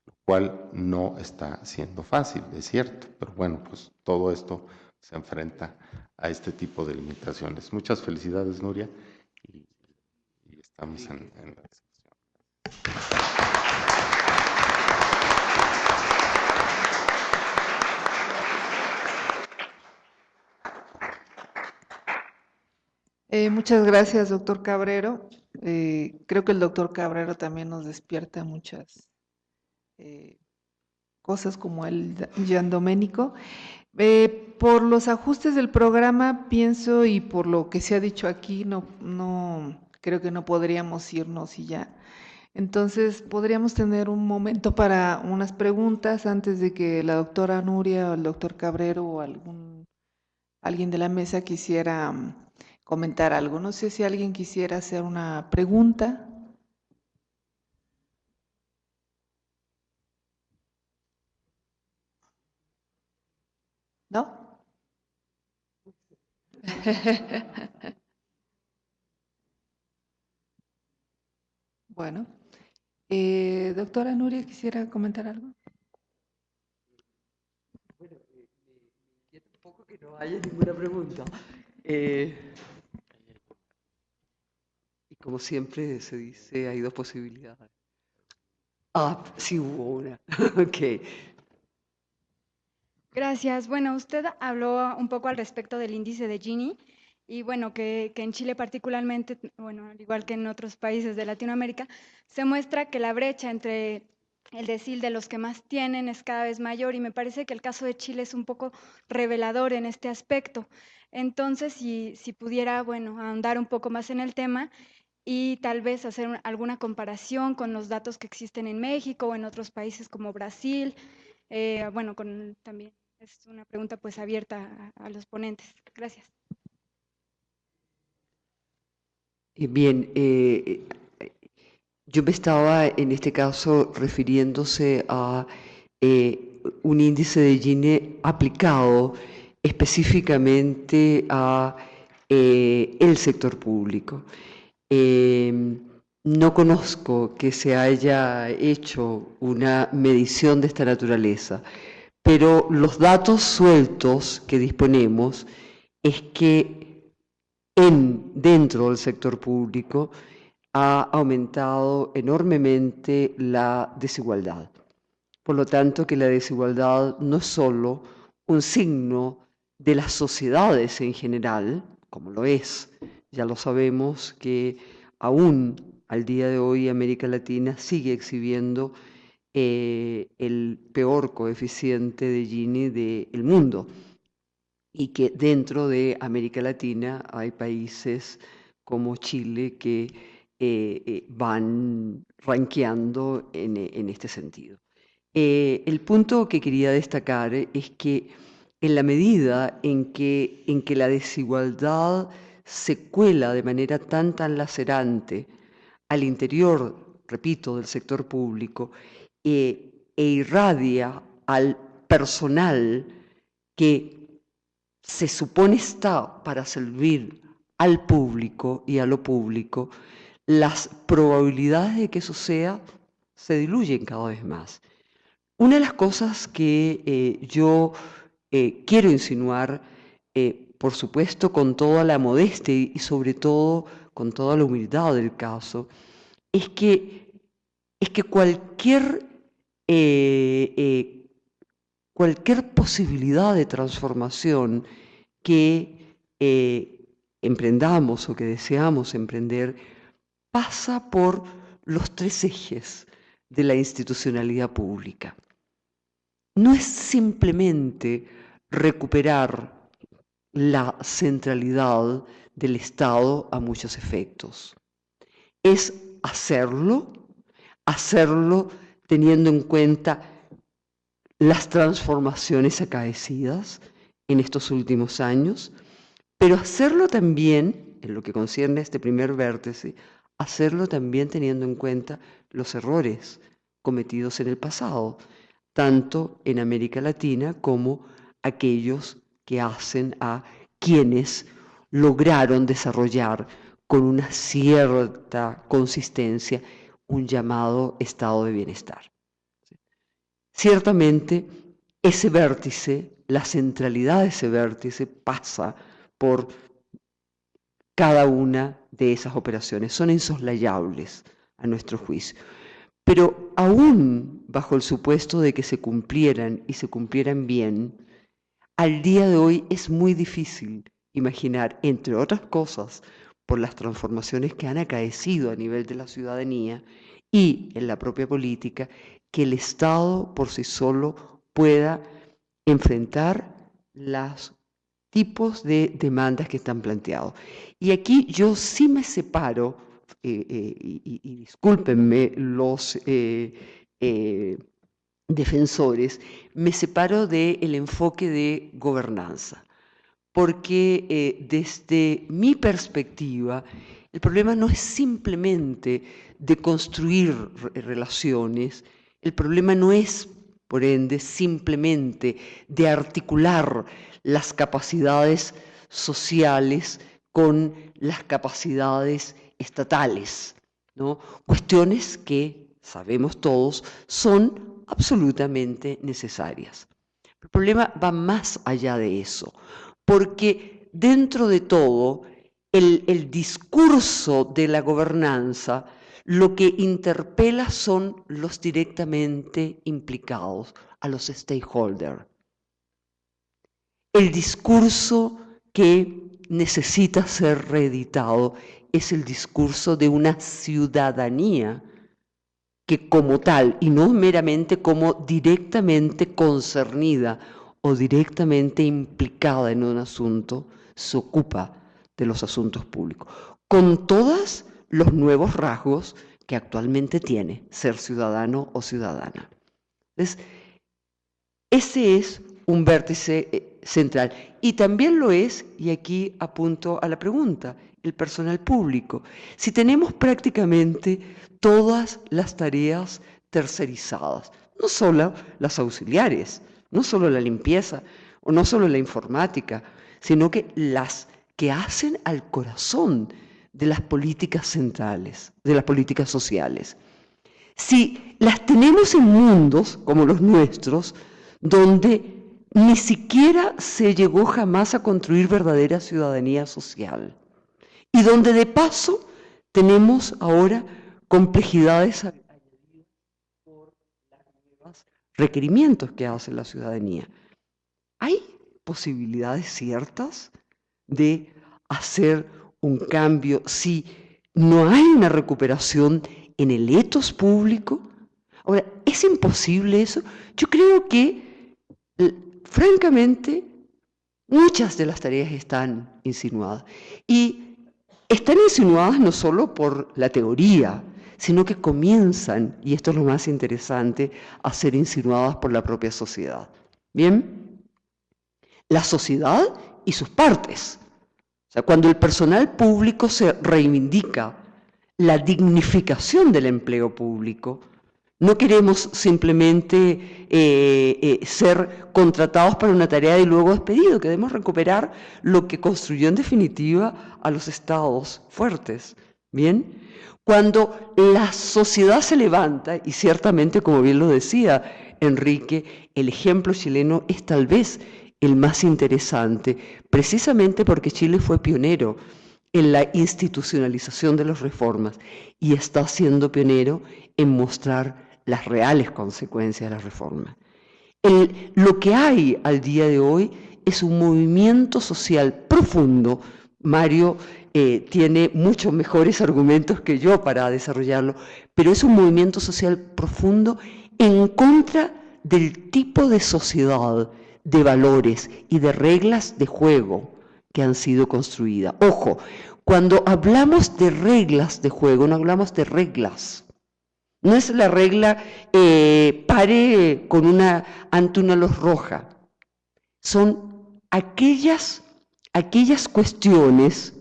lo cual no está siendo fácil, es cierto, pero bueno, pues todo esto se enfrenta a este tipo de limitaciones. Muchas felicidades, Nuria, y estamos en la discusión. Muchas gracias, doctor Cabrero. Creo que el doctor Cabrero también nos despierta muchas cosas como el Gian Domenico. Por los ajustes del programa, pienso, y por lo que se ha dicho aquí, creo que no podríamos irnos y ya. Entonces, podríamos tener un momento para unas preguntas antes de que la doctora Nuria o el doctor Cabrero o alguien de la mesa quisiera comentar algo. No sé si alguien quisiera hacer una pregunta. ¿No? Bueno, doctora Nuria, ¿quisiera comentar algo? Bueno, me inquieta un poco que no haya ninguna pregunta. Y como siempre se dice, hay dos posibilidades. Ah, sí hubo una. Ok. Gracias. Bueno, usted habló un poco al respecto del índice de Gini y bueno, que en Chile particularmente, bueno, al igual que en otros países de Latinoamérica, se muestra que la brecha entre el decil de los que más tienen es cada vez mayor y me parece que el caso de Chile es un poco revelador en este aspecto. Entonces, si pudiera, bueno, ahondar un poco más en el tema y tal vez hacer alguna comparación con los datos que existen en México o en otros países como Brasil, bueno, también es una pregunta pues abierta a los ponentes. Gracias. Bien, yo me estaba en este caso refiriéndose a un índice de Gini aplicado específicamente a el sector público. No conozco que se haya hecho una medición de esta naturaleza, pero los datos sueltos que disponemos es que dentro del sector público ha aumentado enormemente la desigualdad. Por lo tanto, que la desigualdad no es solo un signo de las sociedades en general, como lo es, ya lo sabemos que aún al día de hoy América Latina sigue exhibiendo el peor coeficiente de Gini del mundo y que dentro de América Latina hay países como Chile que van rankeando en este sentido. El punto que quería destacar es que en la medida en que la desigualdad se cuela de manera tan lacerante al interior, repito, del sector público e irradia al personal que se supone está para servir al público y a lo público, las probabilidades de que eso sea se diluyen cada vez más. Una de las cosas que yo quiero insinuar, por supuesto con toda la modestia y sobre todo con toda la humildad del caso, es que cualquier posibilidad de transformación que emprendamos o que deseamos emprender pasa por los tres ejes de la institucionalidad pública. No es simplemente recuperar la centralidad del Estado a muchos efectos. Es hacerlo teniendo en cuenta las transformaciones acaecidas en estos últimos años, pero hacerlo también, en lo que concierne a este primer vértice, hacerlo también teniendo en cuenta los errores cometidos en el pasado, tanto en América Latina como aquellos que hacen a quienes lograron desarrollar con una cierta consistencia un llamado estado de bienestar. Ciertamente, ese vértice, la centralidad de ese vértice pasa por cada una de esas operaciones, son insoslayables a nuestro juicio. Pero aún bajo el supuesto de que se cumplieran y se cumplieran bien, al día de hoy es muy difícil imaginar, entre otras cosas, por las transformaciones que han acaecido a nivel de la ciudadanía y en la propia política, que el Estado por sí solo pueda enfrentar los tipos de demandas que están planteados. Y aquí yo sí me separo, y discúlpenme los defensores, me separo del enfoque de gobernanza, porque desde mi perspectiva, el problema no es simplemente de construir relaciones, el problema no es, por ende, simplemente de articular las capacidades sociales con las capacidades estatales, ¿no? Cuestiones que, sabemos todos, son absolutamente necesarias. El problema va más allá de eso, porque dentro de todo, el discurso de la gobernanza lo que interpela son los directamente implicados, a los stakeholders. El discurso que necesita ser reeditado es el discurso de una ciudadanía que como tal, y no meramente como directamente concernida o directamente implicada en un asunto, se ocupa de los asuntos públicos, con todos los nuevos rasgos que actualmente tiene ser ciudadano o ciudadana. Entonces, ese es un vértice central. Y también lo es, y aquí apunto a la pregunta, el personal público. Si tenemos prácticamente todas las tareas tercerizadas, no solo las auxiliares, no solo la limpieza, o no solo la informática, sino que las que hacen al corazón de las políticas centrales, de las políticas sociales. Si las tenemos en mundos como los nuestros, donde ni siquiera se llegó jamás a construir verdadera ciudadanía social, y donde de paso tenemos ahora complejidades añadidas por los nuevos requerimientos que hace la ciudadanía. ¿Hay posibilidades ciertas de hacer un cambio si no hay una recuperación en el ethos público? Ahora, ¿es imposible eso? Yo creo que, francamente, muchas de las tareas están insinuadas. Y están insinuadas no solo por la teoría, sino que comienzan, y esto es lo más interesante, a ser insinuadas por la propia sociedad. ¿Bien? La sociedad y sus partes. O sea, cuando el personal público se reivindica la dignificación del empleo público, no queremos simplemente ser contratados para una tarea y luego despedidos, queremos recuperar lo que construyó en definitiva a los estados fuertes. ¿Bien? Cuando la sociedad se levanta, y ciertamente, como bien lo decía Enrique, el ejemplo chileno es tal vez el más interesante, precisamente porque Chile fue pionero en la institucionalización de las reformas y está siendo pionero en mostrar las reales consecuencias de las reformas. Lo que hay al día de hoy es un movimiento social profundo. Mario tiene muchos mejores argumentos que yo para desarrollarlo, pero es un movimiento social profundo en contra del tipo de sociedad, de valores y de reglas de juego que han sido construidas. Ojo, cuando hablamos de reglas de juego, no hablamos de reglas. No es la regla pare ante una luz roja. Son aquellas cuestiones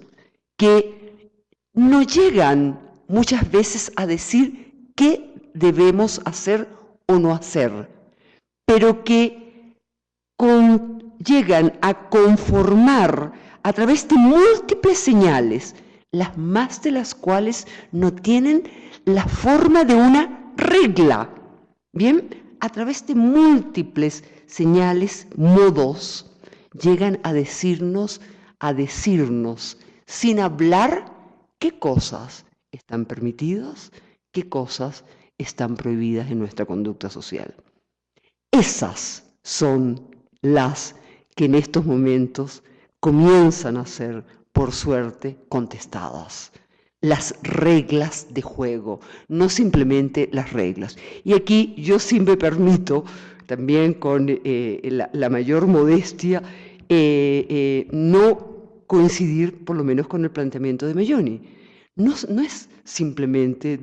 que no llegan muchas veces a decir qué debemos hacer o no hacer, pero que llegan a conformar a través de múltiples señales, las más de las cuales no tienen la forma de una regla. Bien, a través de múltiples señales, modos, llegan a decirnos, sin hablar, qué cosas están permitidas, qué cosas están prohibidas en nuestra conducta social. Esas son las que en estos momentos comienzan a ser, por suerte, contestadas. las reglas de juego, no simplemente las reglas. Y aquí yo sí me permito, también con la mayor modestia, no coincidir por lo menos con el planteamiento de Melloni. No es simplemente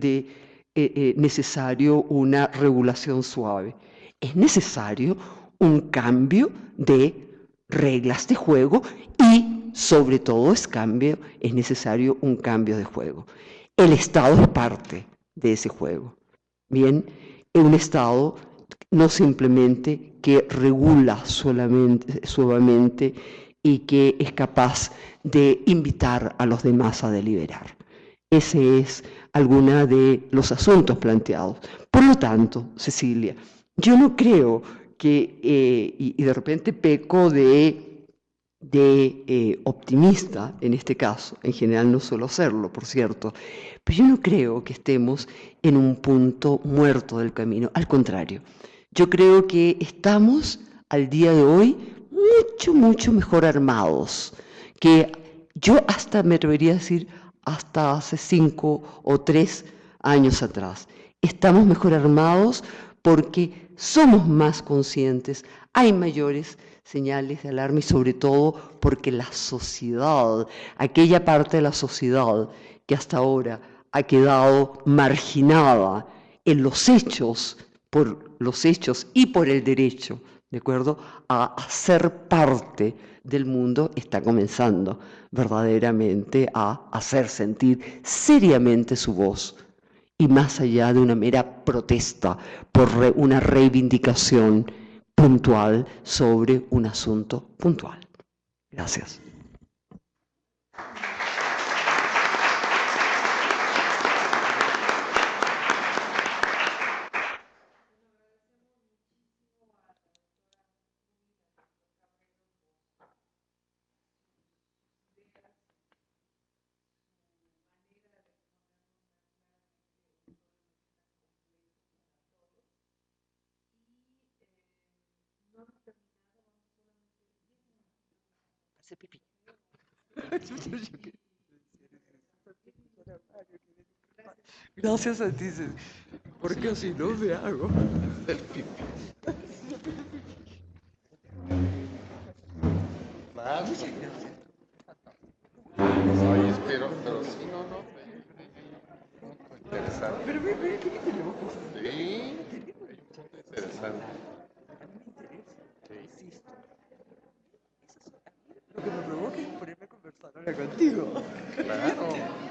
necesario una regulación suave, es necesario un cambio de reglas de juego y sobre todo es necesario un cambio de juego. El Estado es parte de ese juego. Bien, un Estado no simplemente que regula suavemente y que es capaz de invitar a los demás a deliberar. Ese es alguno de los asuntos planteados. Por lo tanto, Cecilia, yo no creo que, y de repente peco de optimista en este caso, en general no suelo hacerlo, por cierto, pero yo no creo que estemos en un punto muerto del camino, al contrario, yo creo que estamos al día de hoy mucho mejor armados, que yo hasta me atrevería a decir hasta hace 5 o 3 años atrás. Estamos mejor armados porque somos más conscientes, hay mayores señales de alarma y sobre todo porque la sociedad, aquella parte de la sociedad que hasta ahora ha quedado marginada en los hechos, por los hechos y por el derecho, ¿de acuerdo?, a ser parte del mundo, está comenzando verdaderamente a hacer sentir seriamente su voz y más allá de una mera protesta por una reivindicación puntual sobre un asunto puntual. Gracias. Gracias a ti, porque si no me hago el pipí. Claro. Ay, espero, pero sí, no. Interesante. Pero tenemos cosas. Sí, interesante. Insisto. Lo que me provoca es ponerme a conversar ahora contigo. Claro.